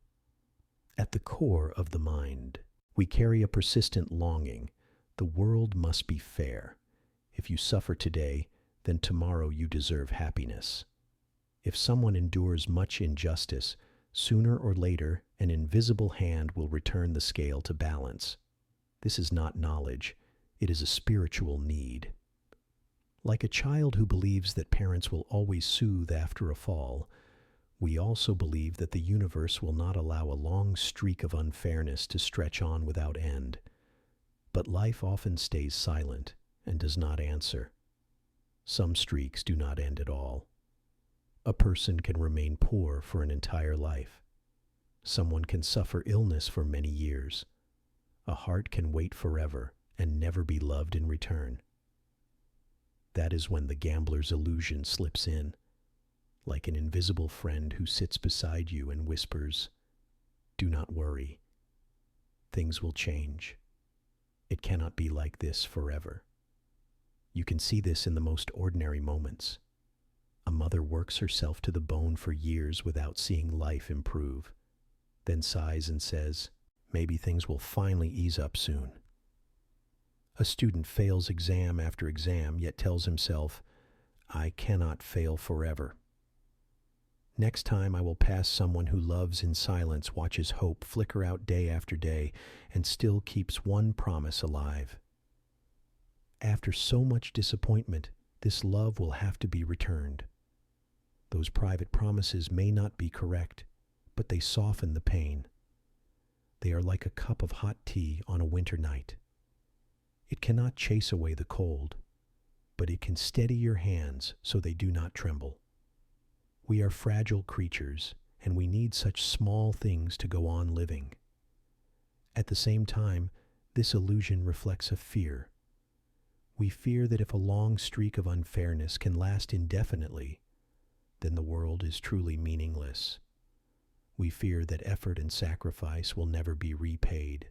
S1: At the core of the mind, we carry a persistent longing. The world must be fair. If you suffer today, then tomorrow you deserve happiness. If someone endures much injustice, sooner or later an invisible hand will return the scale to balance. This is not knowledge. It is a spiritual need. Like a child who believes that parents will always soothe after a fall, we also believe that the universe will not allow a long streak of unfairness to stretch on without end. But life often stays silent and does not answer. Some streaks do not end at all. A person can remain poor for an entire life. Someone can suffer illness for many years. A heart can wait forever and never be loved in return. That is when the gambler's illusion slips in, like an invisible friend who sits beside you and whispers, "Do not worry. Things will change. It cannot be like this forever." You can see this in the most ordinary moments. A mother works herself to the bone for years without seeing life improve, then sighs and says, "Maybe things will finally ease up soon." A student fails exam after exam, yet tells himself, "I cannot fail forever." Next time I will pass someone who loves in silence, watches hope flicker out day after day, and still keeps one promise alive. After so much disappointment, this love will have to be returned. Those private promises may not be correct, but they soften the pain. They are like a cup of hot tea on a winter night. It cannot chase away the cold, but it can steady your hands so they do not tremble. We are fragile creatures, and we need such small things to go on living. At the same time, this illusion reflects a fear. We fear that if a long streak of unfairness can last indefinitely, then the world is truly meaningless. We fear that effort and sacrifice will never be repaid.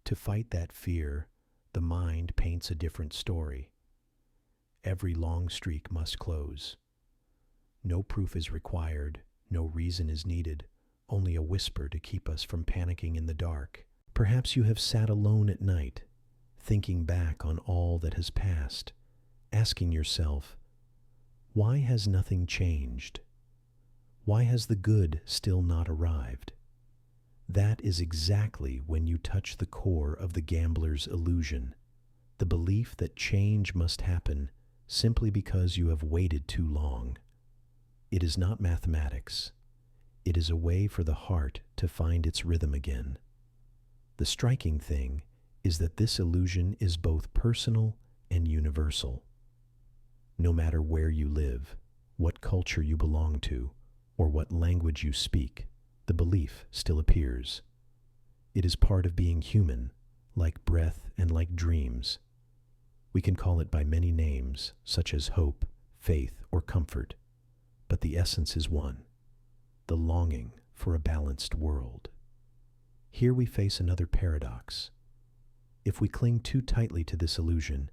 S1: To fight that fear, the mind paints a different story. Every long streak must close. No proof is required, no reason is needed, only a whisper to keep us from panicking in the dark. Perhaps you have sat alone at night, thinking back on all that has passed, asking yourself, why has nothing changed? Why has the good still not arrived? That is exactly when you touch the core of the gambler's illusion, the belief that change must happen simply because you have waited too long. It is not mathematics. It is a way for the heart to find its rhythm again. The striking thing is that this illusion is both personal and universal. No matter where you live, what culture you belong to, or what language you speak, the belief still appears. It is part of being human, like breath and like dreams. We can call it by many names, such as hope, faith, or comfort, but the essence is one: the longing for a balanced world. Here we face another paradox. If we cling too tightly to this illusion,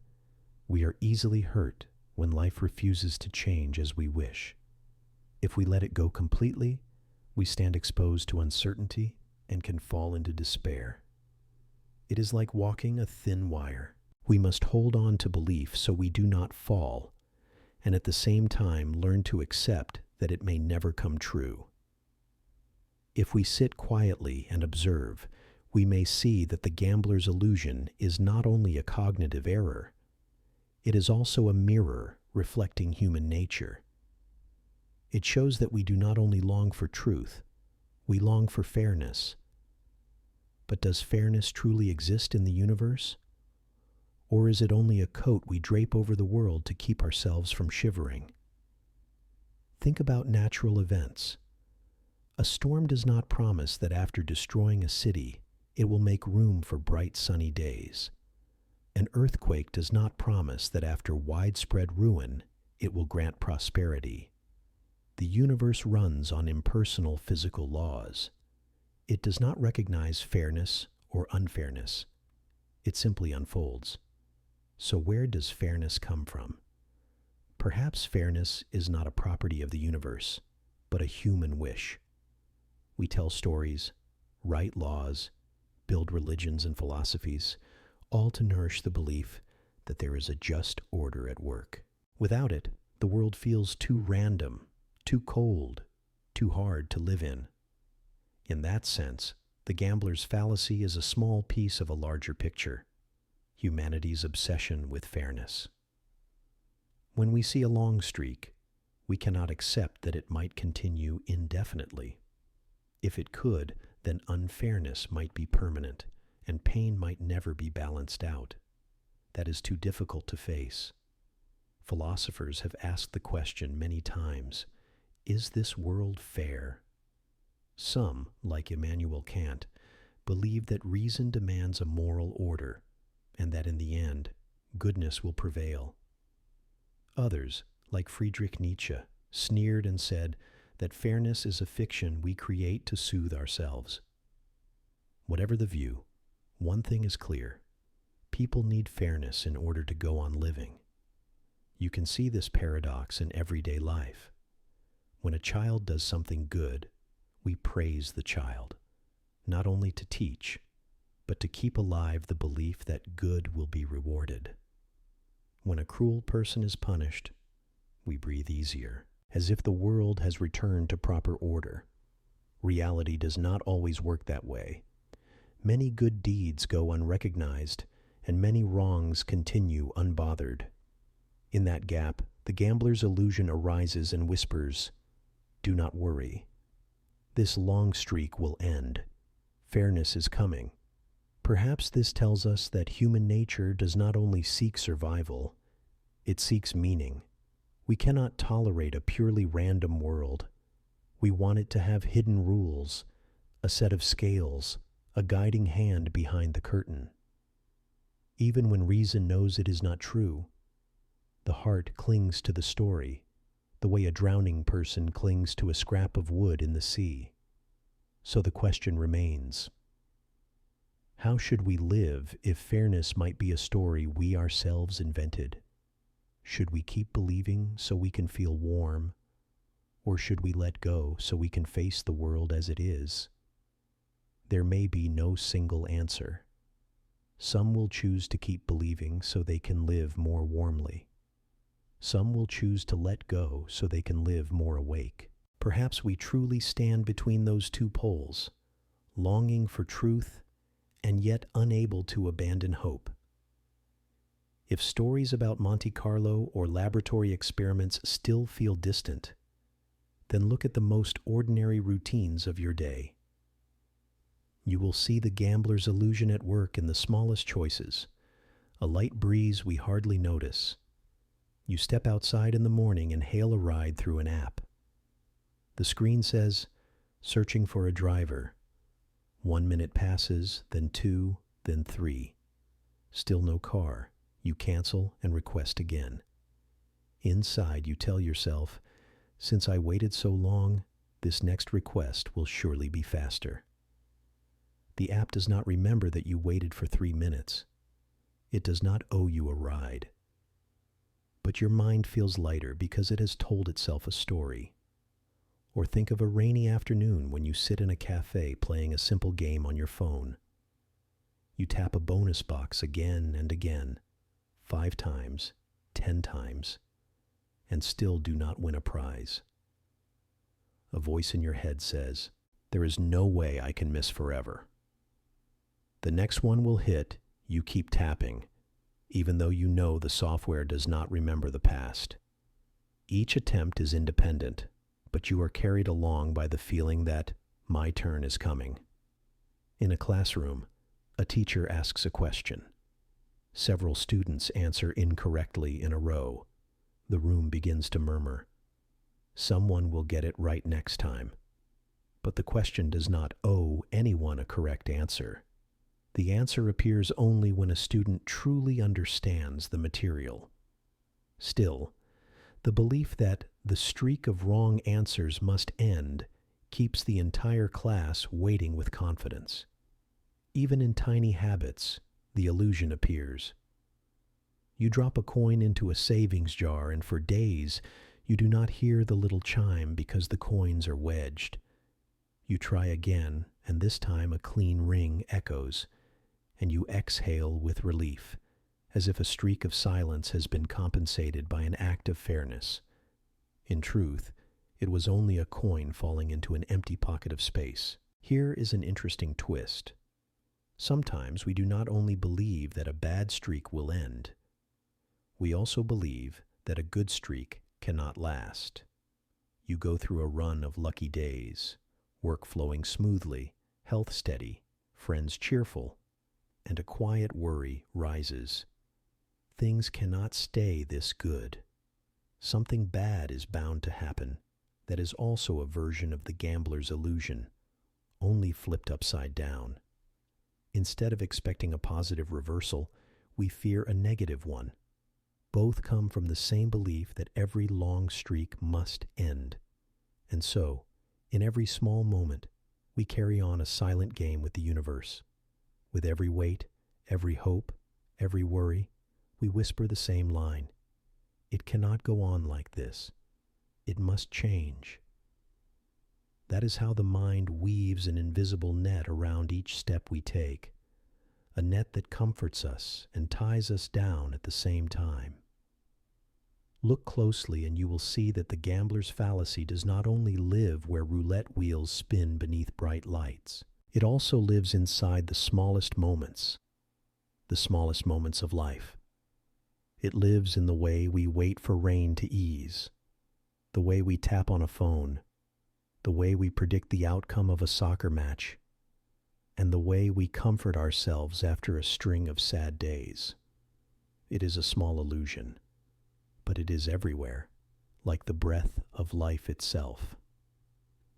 S1: we are easily hurt when life refuses to change as we wish. If we let it go completely, we stand exposed to uncertainty and can fall into despair. It is like walking a thin wire. We must hold on to belief so we do not fall, and at the same time learn to accept that it may never come true. If we sit quietly and observe, we may see that the gambler's illusion is not only a cognitive error, it is also a mirror reflecting human nature. It shows that we do not only long for truth, we long for fairness. But does fairness truly exist in the universe? Or is it only a coat we drape over the world to keep ourselves from shivering? Think about natural events. A storm does not promise that after destroying a city, it will make room for bright sunny days. An earthquake does not promise that after widespread ruin, it will grant prosperity. The universe runs on impersonal physical laws. It does not recognize fairness or unfairness. It simply unfolds. So where does fairness come from? Perhaps fairness is not a property of the universe, but a human wish. We tell stories, write laws, build religions and philosophies, all to nourish the belief that there is a just order at work. Without it, the world feels too random, too cold, too hard to live in. In that sense, the gambler's fallacy is a small piece of a larger picture: humanity's obsession with fairness. When we see a long streak, we cannot accept that it might continue indefinitely. If it could, then unfairness might be permanent, and pain might never be balanced out. That is too difficult to face. Philosophers have asked the question many times: is this world fair? Some, like Immanuel Kant, believe that reason demands a moral order, and that in the end, goodness will prevail. Others, like Friedrich Nietzsche, sneered and said that fairness is a fiction we create to soothe ourselves. Whatever the view, one thing is clear: people need fairness in order to go on living. You can see this paradox in everyday life. When a child does something good, we praise the child, not only to teach, but to keep alive the belief that good will be rewarded. When a cruel person is punished, we breathe easier, as if the world has returned to proper order. Reality does not always work that way. Many good deeds go unrecognized, and many wrongs continue unbothered. In that gap, the gambler's illusion arises and whispers, "Do not worry. This long streak will end. Fairness is coming." Perhaps this tells us that human nature does not only seek survival, it seeks meaning. We cannot tolerate a purely random world. We want it to have hidden rules, a set of scales, a guiding hand behind the curtain. Even when reason knows it is not true, the heart clings to the story the way a drowning person clings to a scrap of wood in the sea. So the question remains, how should we live if fairness might be a story we ourselves invented? Should we keep believing so we can feel warm, or should we let go so we can face the world as it is? There may be no single answer. Some will choose to keep believing so they can live more warmly. Some will choose to let go so they can live more awake. Perhaps we truly stand between those two poles, longing for truth and yet unable to abandon hope. If stories about Monte Carlo or laboratory experiments still feel distant, then look at the most ordinary routines of your day. You will see the gambler's illusion at work in the smallest choices, a light breeze we hardly notice. You step outside in the morning and hail a ride through an app. The screen says, "Searching for a driver." 1 minute passes, then 2, then 3. Still no car. You cancel and request again. Inside, you tell yourself, since I waited so long, this next request will surely be faster. The app does not remember that you waited for 3 minutes. It does not owe you a ride. But your mind feels lighter because it has told itself a story. Or think of a rainy afternoon when you sit in a cafe playing a simple game on your phone. You tap a bonus box again and again, 5 times, 10 times, and still do not win a prize. A voice in your head says, "There is no way I can miss forever." The next one will hit, you keep tapping, even though you know the software does not remember the past. Each attempt is independent, but you are carried along by the feeling that my turn is coming. In a classroom, a teacher asks a question. Several students answer incorrectly in a row. The room begins to murmur. Someone will get it right next time. But the question does not owe anyone a correct answer. The answer appears only when a student truly understands the material. Still, the belief that the streak of wrong answers must end keeps the entire class waiting with confidence. Even in tiny habits, the illusion appears. You drop a coin into a savings jar, and for days you do not hear the little chime because the coins are wedged. You try again, and this time a clean ring echoes, and you exhale with relief, as if a streak of silence has been compensated by an act of fairness. In truth, it was only a coin falling into an empty pocket of space. Here is an interesting twist. Sometimes we do not only believe that a bad streak will end, we also believe that a good streak cannot last. You go through a run of lucky days, work flowing smoothly, health steady, friends cheerful, and a quiet worry rises. Things cannot stay this good. Something bad is bound to happen. That is also a version of the gambler's illusion, only flipped upside down. Instead of expecting a positive reversal, we fear a negative one. Both come from the same belief that every long streak must end. And so, in every small moment, we carry on a silent game with the universe. With every wait, every hope, every worry, we whisper the same line. It cannot go on like this. It must change. That is how the mind weaves an invisible net around each step we take, a net that comforts us and ties us down at the same time. Look closely and you will see that the gambler's fallacy does not only live where roulette wheels spin beneath bright lights. It also lives inside the smallest moments of life. It lives in the way we wait for rain to ease, the way we tap on a phone, the way we predict the outcome of a soccer match, and the way we comfort ourselves after a string of sad days. It is a small illusion, but it is everywhere, like the breath of life itself.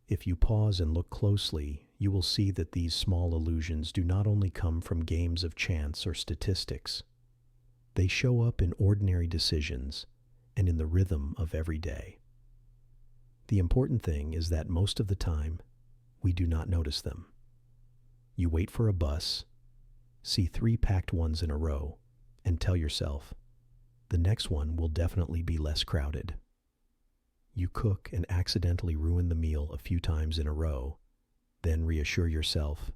S1: If you pause and look closely, you will see that these small illusions do not only come from games of chance or statistics. They show up in ordinary decisions and in the rhythm of every day. The important thing is that most of the time, we do not notice them. You wait for a bus, see 3 packed ones in a row, and tell yourself, the next one will definitely be less crowded. You cook and accidentally ruin the meal a few times in a row, then reassure yourself,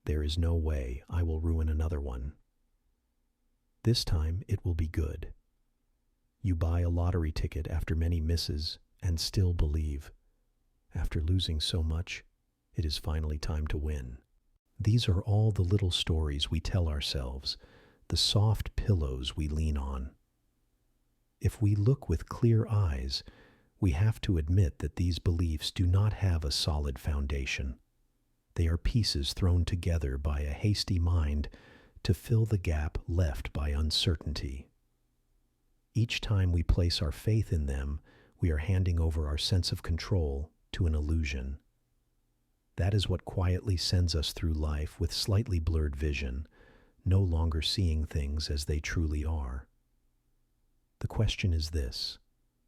S1: there is no way I will ruin another one. This time it will be good. You buy a lottery ticket after many misses and still believe, after losing so much, it is finally time to win. These are all the little stories we tell ourselves, the soft pillows we lean on. If we look with clear eyes, we have to admit that these beliefs do not have a solid foundation. They are pieces thrown together by a hasty mind to fill the gap left by uncertainty. Each time we place our faith in them, we are handing over our sense of control to an illusion. That is what quietly sends us through life with slightly blurred vision, no longer seeing things as they truly are. The question is this: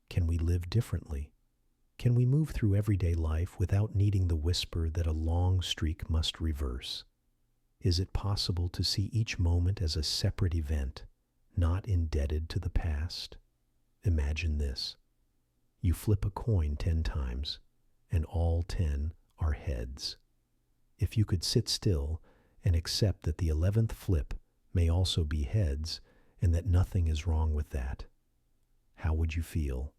S1: can we live differently? Can we move through everyday life without needing the whisper that a long streak must reverse? Is it possible to see each moment as a separate event, not indebted to the past? Imagine this. You flip a coin 10 times, and all 10 are heads. If you could sit still and accept that the 11th flip may also be heads and that nothing is wrong with that, how would you feel?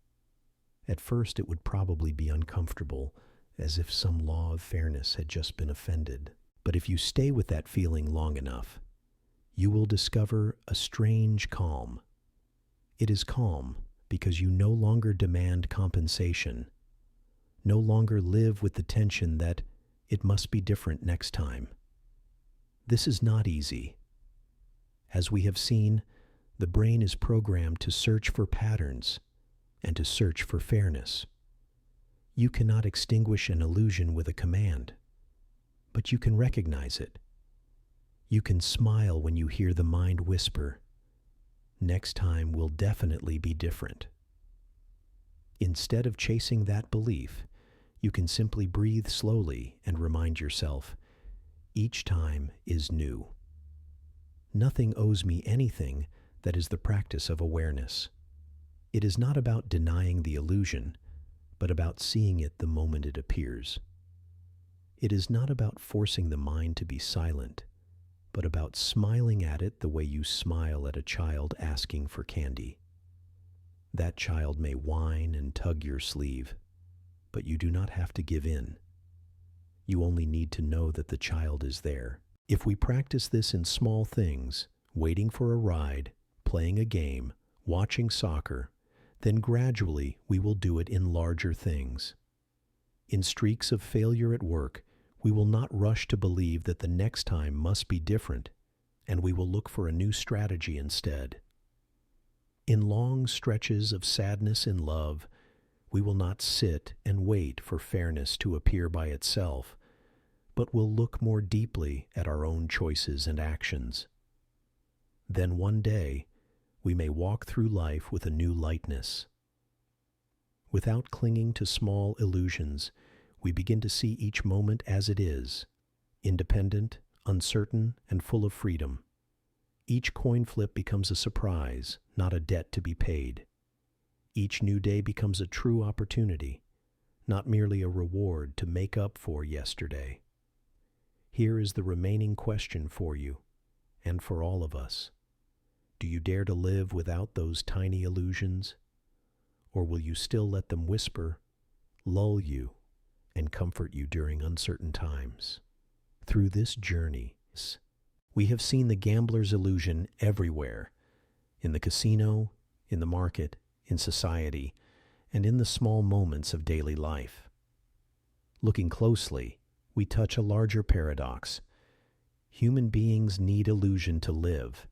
S1: At first, it would probably be uncomfortable, as if some law of fairness had just been offended. But if you stay with that feeling long enough, you will discover a strange calm. It is calm because you no longer demand compensation, no longer live with the tension that it must be different next time. This is not easy. As we have seen, the brain is programmed to search for patterns and to search for fairness. You cannot extinguish an illusion with a command, but you can recognize it. You can smile when you hear the mind whisper, "Next time will definitely be different." Instead of chasing that belief, you can simply breathe slowly and remind yourself, each time is new. Nothing owes me anything that is the practice of awareness. It is not about denying the illusion, but about seeing it the moment it appears. It is not about forcing the mind to be silent, but about smiling at it the way you smile at a child asking for candy. That child may whine and tug your sleeve, but you do not have to give in. You only need to know that the child is there. If we practice this in small things, waiting for a ride, playing a game, watching soccer, then gradually we will do it in larger things. In streaks of failure at work, we will not rush to believe that the next time must be different, and we will look for a new strategy instead. In long stretches of sadness in love, we will not sit and wait for fairness to appear by itself, but will look more deeply at our own choices and actions. Then one day, we may walk through life with a new lightness. Without clinging to small illusions, we begin to see each moment as it is, independent, uncertain, and full of freedom. Each coin flip becomes a surprise, not a debt to be paid. Each new day becomes a true opportunity, not merely a reward to make up for yesterday. Here is the remaining question for you, and for all of us. Do you dare to live without those tiny illusions? Or will you still let them whisper, lull you, and comfort you during uncertain times? Through this journey, we have seen the gambler's illusion everywhere, in the casino, in the market, in society, and in the small moments of daily life. Looking closely, we touch a larger paradox. Human beings need illusion to live,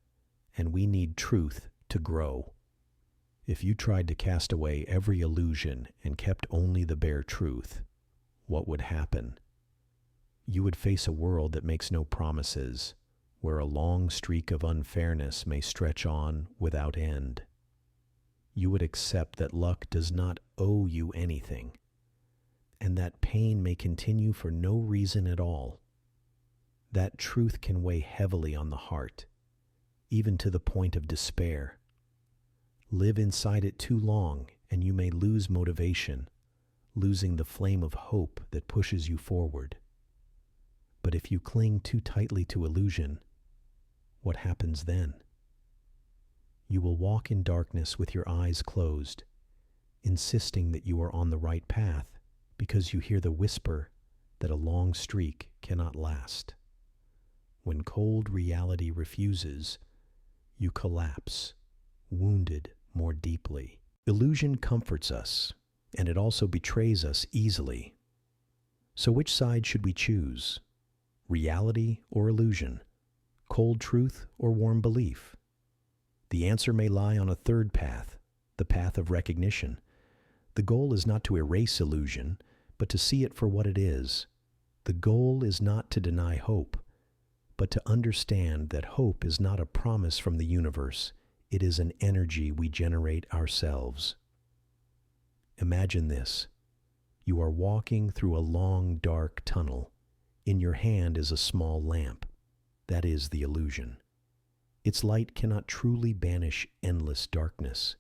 S1: and we need truth to grow. If you tried to cast away every illusion and kept only the bare truth, what would happen? You would face a world that makes no promises, where a long streak of unfairness may stretch on without end. You would accept that luck does not owe you anything, and that pain may continue for no reason at all. That truth can weigh heavily on the heart, even to the point of despair. Live inside it too long, and you may lose motivation, losing the flame of hope that pushes you forward. But if you cling too tightly to illusion, what happens then? You will walk in darkness with your eyes closed, insisting that you are on the right path because you hear the whisper that a long streak cannot last. When cold reality refuses, you collapse, wounded more deeply. Illusion comforts us, and it also betrays us easily. So which side should we choose? Reality or illusion? Cold truth or warm belief? The answer may lie on a third path, the path of recognition. The goal is not to erase illusion, but to see it for what it is. The goal is not to deny hope, but to understand that hope is not a promise from the universe. It is an energy we generate ourselves. Imagine this. You are walking through a long, dark tunnel. In your hand is a small lamp. That is the illusion. Its light cannot truly banish endless darkness,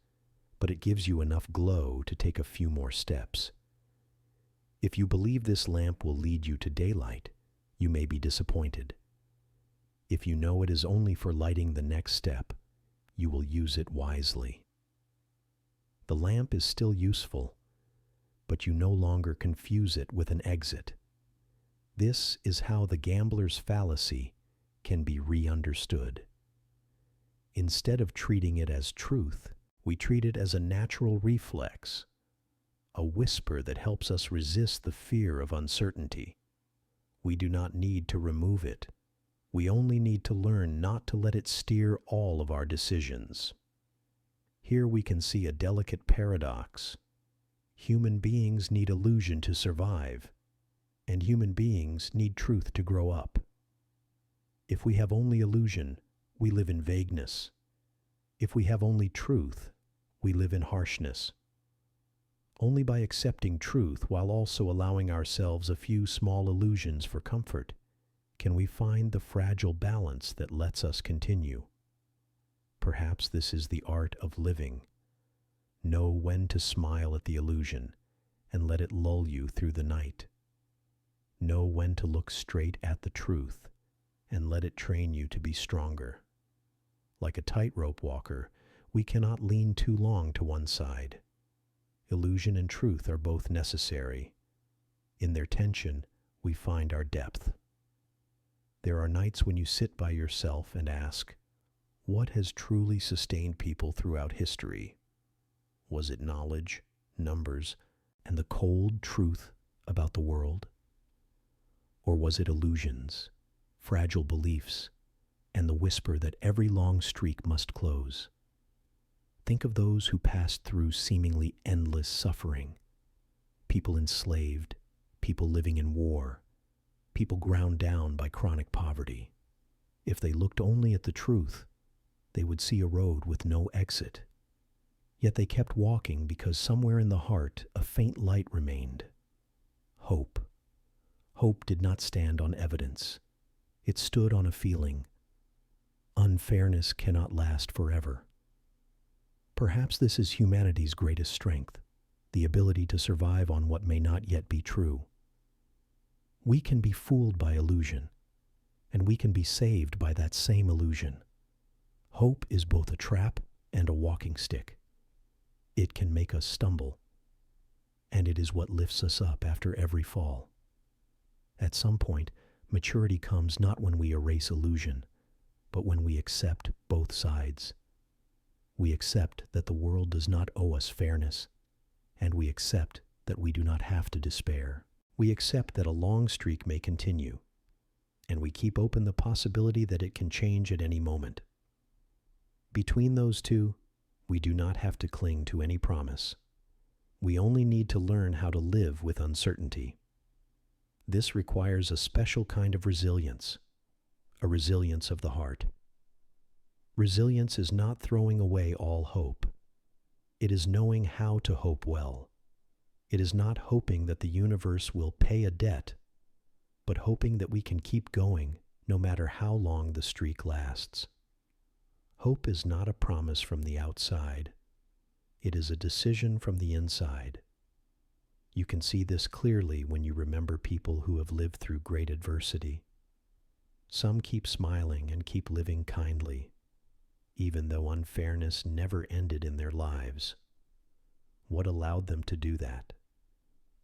S1: but it gives you enough glow to take a few more steps. If you believe this lamp will lead you to daylight, you may be disappointed. If you know it is only for lighting the next step, you will use it wisely. The lamp is still useful, but you no longer confuse it with an exit. This is how the gambler's fallacy can be re-understood. Instead of treating it as truth, we treat it as a natural reflex, a whisper that helps us resist the fear of uncertainty. We do not need to remove it. We only need to learn not to let it steer all of our decisions. Here we can see a delicate paradox. Human beings need illusion to survive, and human beings need truth to grow up. If we have only illusion, we live in vagueness. If we have only truth, we live in harshness. Only by accepting truth while also allowing ourselves a few small illusions for comfort can we find the fragile balance that lets us continue. Perhaps this is the art of living. Know when to smile at the illusion and let it lull you through the night. Know when to look straight at the truth and let it train you to be stronger. Like a tightrope walker, we cannot lean too long to one side. Illusion and truth are both necessary. In their tension, we find our depth. There are nights when you sit by yourself and ask, what has truly sustained people throughout history? Was it knowledge, numbers, and the cold truth about the world? Or was it illusions, fragile beliefs, and the whisper that every long streak must close? Think of those who passed through seemingly endless suffering. People enslaved, people living in war, people ground down by chronic poverty. If they looked only at the truth, they would see a road with no exit. Yet they kept walking because somewhere in the heart a faint light remained. Hope. Hope did not stand on evidence. It stood on a feeling. Unfairness cannot last forever. Perhaps this is humanity's greatest strength, the ability to survive on what may not yet be true. We can be fooled by illusion, and we can be saved by that same illusion. Hope is both a trap and a walking stick. It can make us stumble, and it is what lifts us up after every fall. At some point, maturity comes not when we erase illusion, but when we accept both sides. We accept that the world does not owe us fairness, and we accept that we do not have to despair. We accept that a long streak may continue, and we keep open the possibility that it can change at any moment. Between those two, we do not have to cling to any promise. We only need to learn how to live with uncertainty. This requires a special kind of resilience, a resilience of the heart. Resilience is not throwing away all hope. It is knowing how to hope well. It is not hoping that the universe will pay a debt, but hoping that we can keep going no matter how long the streak lasts. Hope is not a promise from the outside. It is a decision from the inside. You can see this clearly when you remember people who have lived through great adversity. Some keep smiling and keep living kindly, even though unfairness never ended in their lives. What allowed them to do that?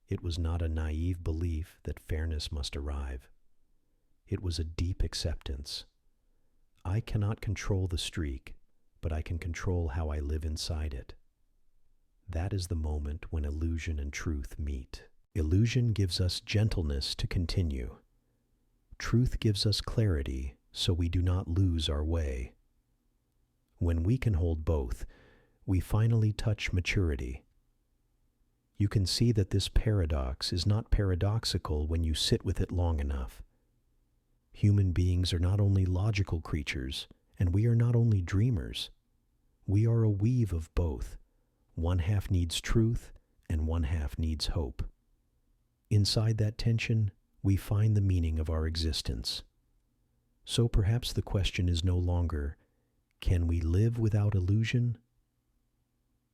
S1: It was not a naive belief that fairness must arrive. It was a deep acceptance. I cannot control the streak, but I can control how I live inside it. That is the moment when illusion and truth meet. Illusion gives us gentleness to continue. Truth gives us clarity so we do not lose our way. When we can hold both, we finally touch maturity. You can see that this paradox is not paradoxical when you sit with it long enough. Human beings are not only logical creatures, and we are not only dreamers. We are a weave of both. One half needs truth, and one half needs hope. Inside that tension, we find the meaning of our existence. So perhaps the question is no longer, can we live without illusion?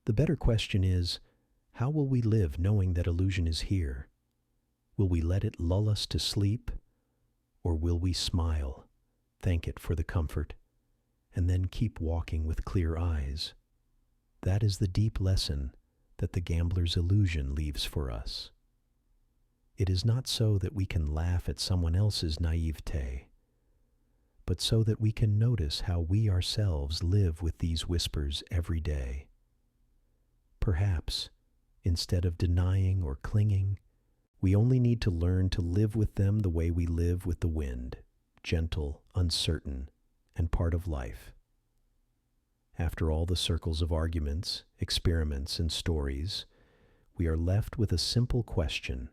S1: The better question is, how will we live knowing that illusion is here? Will we let it lull us to sleep? Or will we smile, thank it for the comfort, and then keep walking with clear eyes? That is the deep lesson that the gambler's illusion leaves for us. It is not so that we can laugh at someone else's naivete, but so that we can notice how we ourselves live with these whispers every day. Perhaps, instead of denying or clinging, we only need to learn to live with them the way we live with the wind, gentle, uncertain, and part of life. After all the circles of arguments, experiments, and stories, we are left with a simple question.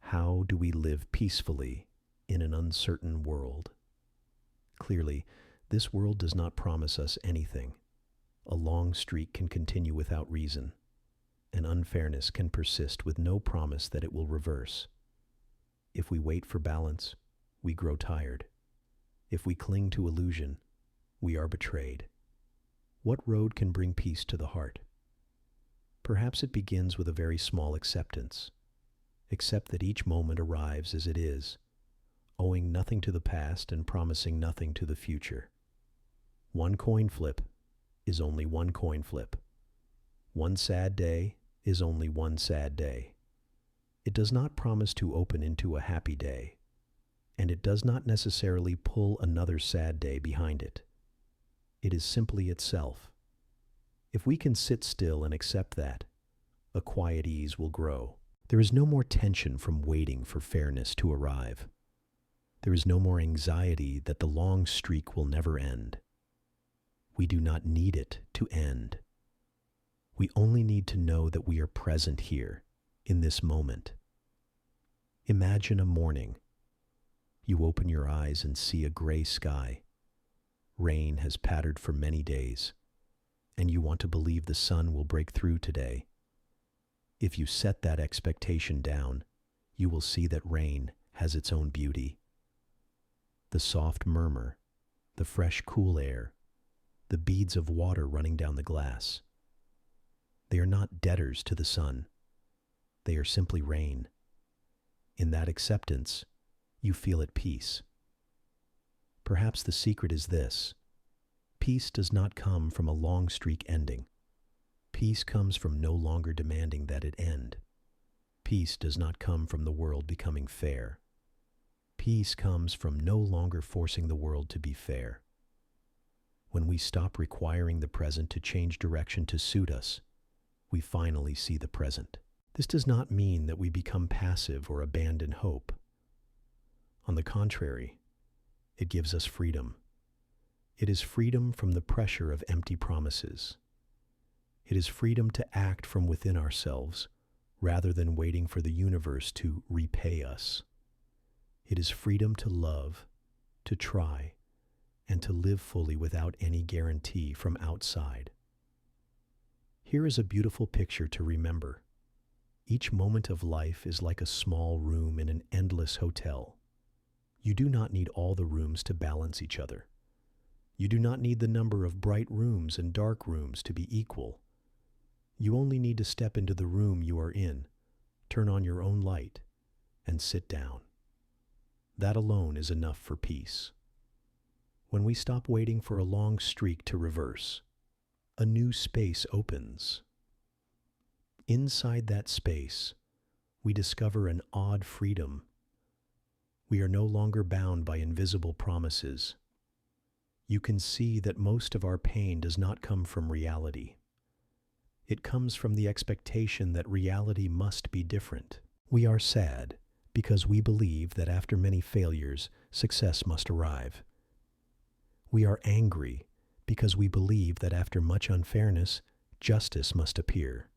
S1: How do we live peacefully in an uncertain world? Clearly, this world does not promise us anything. A long streak can continue without reason, and unfairness can persist with no promise that it will reverse. If we wait for balance, we grow tired. If we cling to illusion, we are betrayed. What road can bring peace to the heart? Perhaps it begins with a very small acceptance. Accept that each moment arrives as it is, owing nothing to the past and promising nothing to the future. One coin flip is only one coin flip. One sad day is only one sad day. It does not promise to open into a happy day, and it does not necessarily pull another sad day behind it. It is simply itself. If we can sit still and accept that, a quiet ease will grow. There is no more tension from waiting for fairness to arrive. There is no more anxiety that the long streak will never end. We do not need it to end. We only need to know that we are present here, in this moment. Imagine a morning. You open your eyes and see a gray sky. Rain has pattered for many days, and you want to believe the sun will break through today. If you set that expectation down, you will see that rain has its own beauty. The soft murmur, the fresh, cool air, the beads of water running down the glass. They are not debtors to the sun. They are simply rain. In that acceptance, you feel at peace. Perhaps the secret is this. Peace does not come from a long streak ending. Peace comes from no longer demanding that it end. Peace does not come from the world becoming fair. Peace comes from no longer forcing the world to be fair. When we stop requiring the present to change direction to suit us, we finally see the present. This does not mean that we become passive or abandon hope. On the contrary, it gives us freedom. It is freedom from the pressure of empty promises. It is freedom to act from within ourselves rather than waiting for the universe to repay us. It is freedom to love, to try, and to live fully without any guarantee from outside. Here is a beautiful picture to remember. Each moment of life is like a small room in an endless hotel. You do not need all the rooms to balance each other. You do not need the number of bright rooms and dark rooms to be equal. You only need to step into the room you are in, turn on your own light, and sit down. That alone is enough for peace. When we stop waiting for a long streak to reverse, a new space opens. Inside that space, we discover an odd freedom. We are no longer bound by invisible promises. You can see that most of our pain does not come from reality. It comes from the expectation that reality must be different. We are sad because we believe that after many failures, success must arrive. We are angry because we believe that after much unfairness, justice must appear.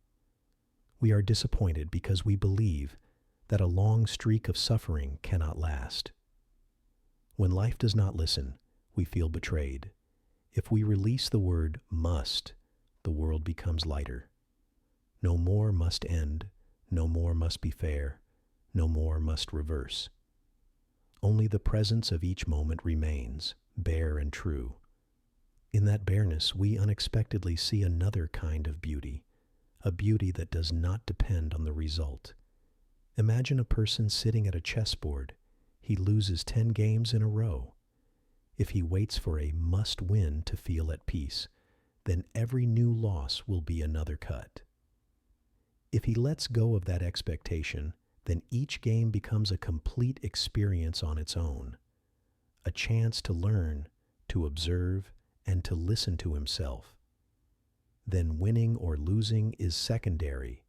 S1: We are disappointed because we believe that a long streak of suffering cannot last. When life does not listen, we feel betrayed. If we release the word must, the world becomes lighter. No more must end, no more must be fair, no more must reverse. Only the presence of each moment remains, bare and true. In that bareness, we unexpectedly see another kind of beauty, a beauty that does not depend on the result. Imagine a person sitting at a chessboard. He loses 10 games in a row. If he waits for a must-win to feel at peace, then every new loss will be another cut. If he lets go of that expectation, then each game becomes a complete experience on its own, a chance to learn, to observe, and to listen to himself. Then winning or losing is secondary.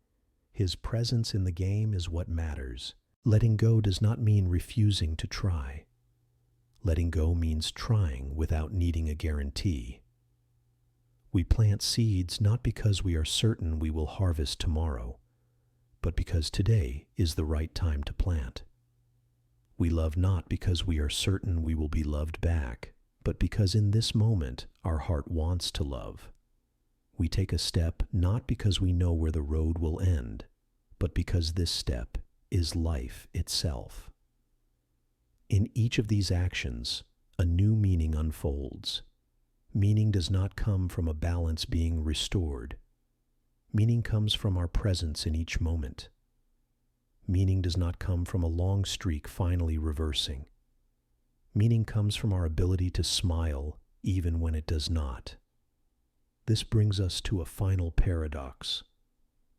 S1: His presence in the game is what matters. Letting go does not mean refusing to try. Letting go means trying without needing a guarantee. We plant seeds not because we are certain we will harvest tomorrow, but because today is the right time to plant. We love not because we are certain we will be loved back, but because in this moment our heart wants to love. We take a step not because we know where the road will end, but because this step is life itself. In each of these actions, a new meaning unfolds. Meaning does not come from a balance being restored. Meaning comes from our presence in each moment. Meaning does not come from a long streak finally reversing. Meaning comes from our ability to smile even when it does not. This brings us to a final paradox.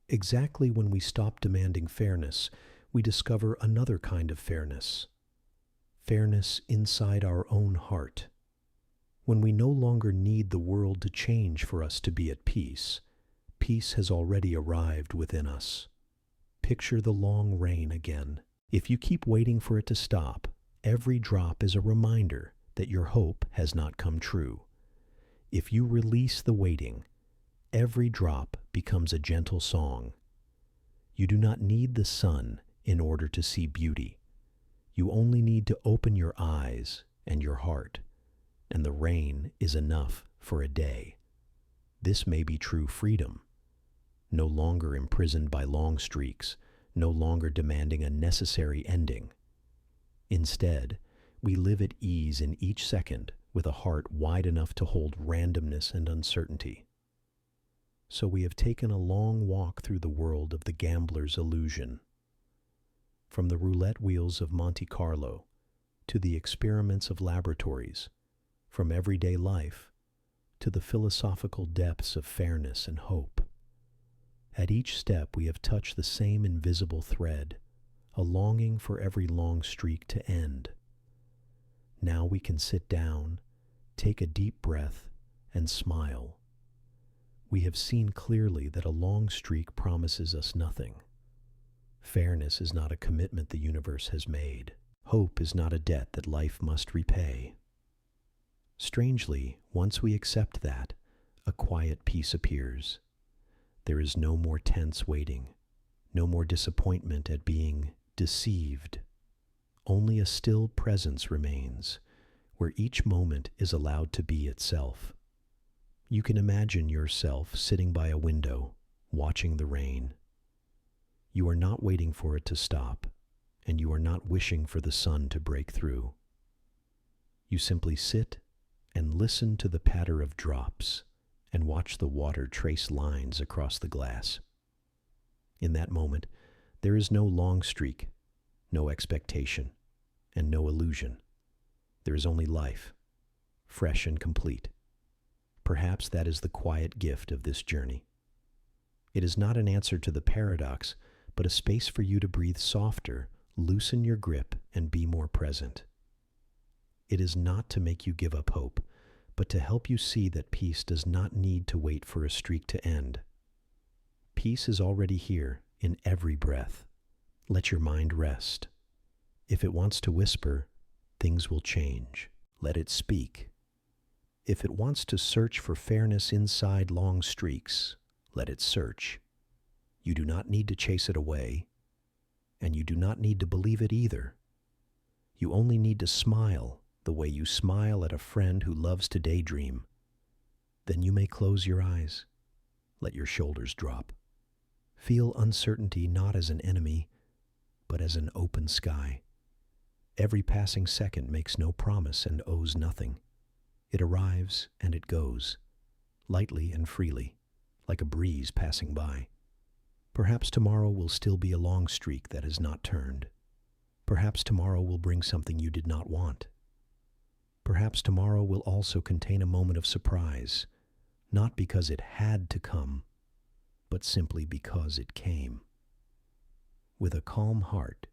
S1: Exactly when we stop demanding fairness, we discover another kind of fairness. Fairness inside our own heart. When we no longer need the world to change for us to be at peace, peace has already arrived within us. Picture the long rain again. If you keep waiting for it to stop, every drop is a reminder that your hope has not come true. If you release the waiting, every drop becomes a gentle song. You do not need the sun in order to see beauty. You only need to open your eyes and your heart, and the rain is enough for a day. This may be true freedom, no longer imprisoned by long streaks, no longer demanding a necessary ending. Instead, we live at ease in each second with a heart wide enough to hold randomness and uncertainty. So we have taken a long walk through the world of the gambler's illusion. From the roulette wheels of Monte Carlo to the experiments of laboratories, from everyday life to the philosophical depths of fairness and hope. At each step we have touched the same invisible thread, a longing for every long streak to end. Now we can sit down, take a deep breath, and smile. We have seen clearly that a long streak promises us nothing. Fairness is not a commitment the universe has made. Hope is not a debt that life must repay. Strangely, once we accept that, a quiet peace appears. There is no more tense waiting, no more disappointment at being deceived. Only a still presence remains, where each moment is allowed to be itself. You can imagine yourself sitting by a window, watching the rain. You are not waiting for it to stop, and you are not wishing for the sun to break through. You simply sit and listen to the patter of drops and watch the water trace lines across the glass. In that moment, there is no long streak, no expectation, and no illusion. There is only life, fresh and complete. Perhaps that is the quiet gift of this journey. It is not an answer to the paradox, but a space for you to breathe softer, loosen your grip, and be more present. It is not to make you give up hope, but to help you see that peace does not need to wait for a streak to end. Peace is already here, in every breath. Let your mind rest. If it wants to whisper, things will change. Let it speak. If it wants to search for fairness inside long streaks, let it search. You do not need to chase it away, and you do not need to believe it either. You only need to smile the way you smile at a friend who loves to daydream. Then you may close your eyes. Let your shoulders drop. Feel uncertainty not as an enemy, but as an open sky. Every passing second makes no promise and owes nothing. It arrives and it goes, lightly and freely, like a breeze passing by. Perhaps tomorrow will still be a long streak that is not turned. Perhaps tomorrow will bring something you did not want. Perhaps tomorrow will also contain a moment of surprise, not because it had to come, but simply because it came. With a calm heart,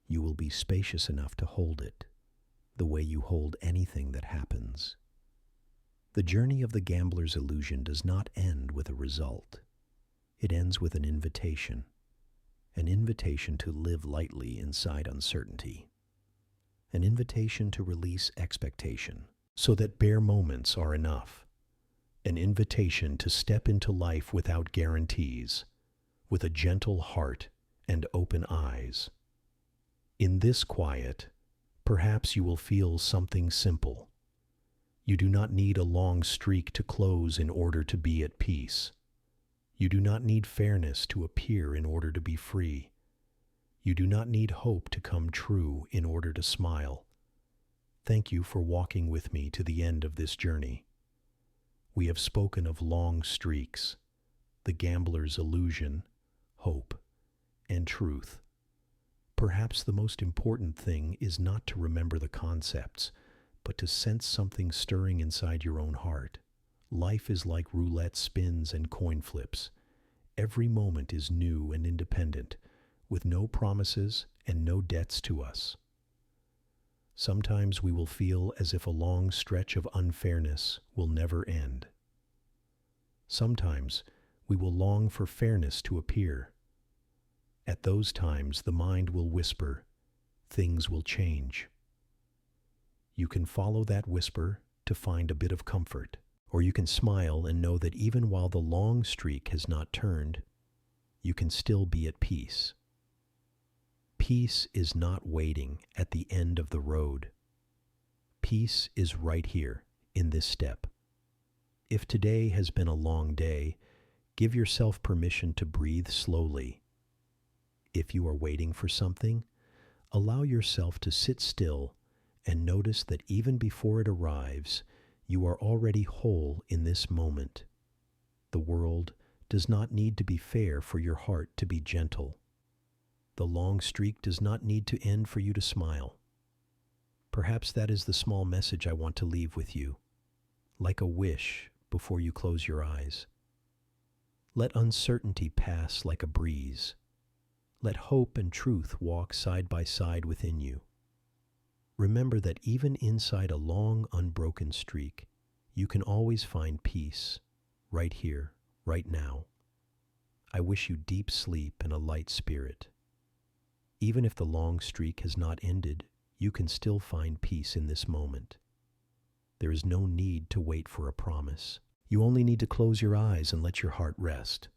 S1: you will be spacious enough to hold it, the way you hold anything that happens. The journey of the gambler's illusion does not end with a result. It ends with an invitation to live lightly inside uncertainty, an invitation to release expectation so that bare moments are enough, an invitation to step into life without guarantees, with a gentle heart and open eyes. In this quiet, perhaps you will feel something simple. You do not need a long streak to close in order to be at peace. You do not need fairness to appear in order to be free. You do not need hope to come true in order to smile. Thank you for walking with me to the end of this journey. We have spoken of long streaks, the gambler's illusion, hope, and truth. Perhaps the most important thing is not to remember the concepts, but to sense something stirring inside your own heart. Life is like roulette spins and coin flips. Every moment is new and independent, with no promises and no debts to us. Sometimes we will feel as if a long stretch of unfairness will never end. Sometimes we will long for fairness to appear. At those times, the mind will whisper, things will change. You can follow that whisper to find a bit of comfort, or you can smile and know that even while the long streak has not turned, you can still be at peace. Peace is not waiting at the end of the road. Peace is right here, in this step. If today has been a long day, give yourself permission to breathe slowly. If you are waiting for something, allow yourself to sit still and notice that even before it arrives, you are already whole in this moment. The world does not need to be fair for your heart to be gentle. The long streak does not need to end for you to smile. Perhaps that is the small message I want to leave with you, like a wish before you close your eyes. Let uncertainty pass like a breeze. Let hope and truth walk side by side within you. Remember that even inside a long, unbroken streak, you can always find peace, right here, right now. I wish you deep sleep and a light spirit. Even if the long streak has not ended, you can still find peace in this moment. There is no need to wait for a promise. You only need to close your eyes and let your heart rest.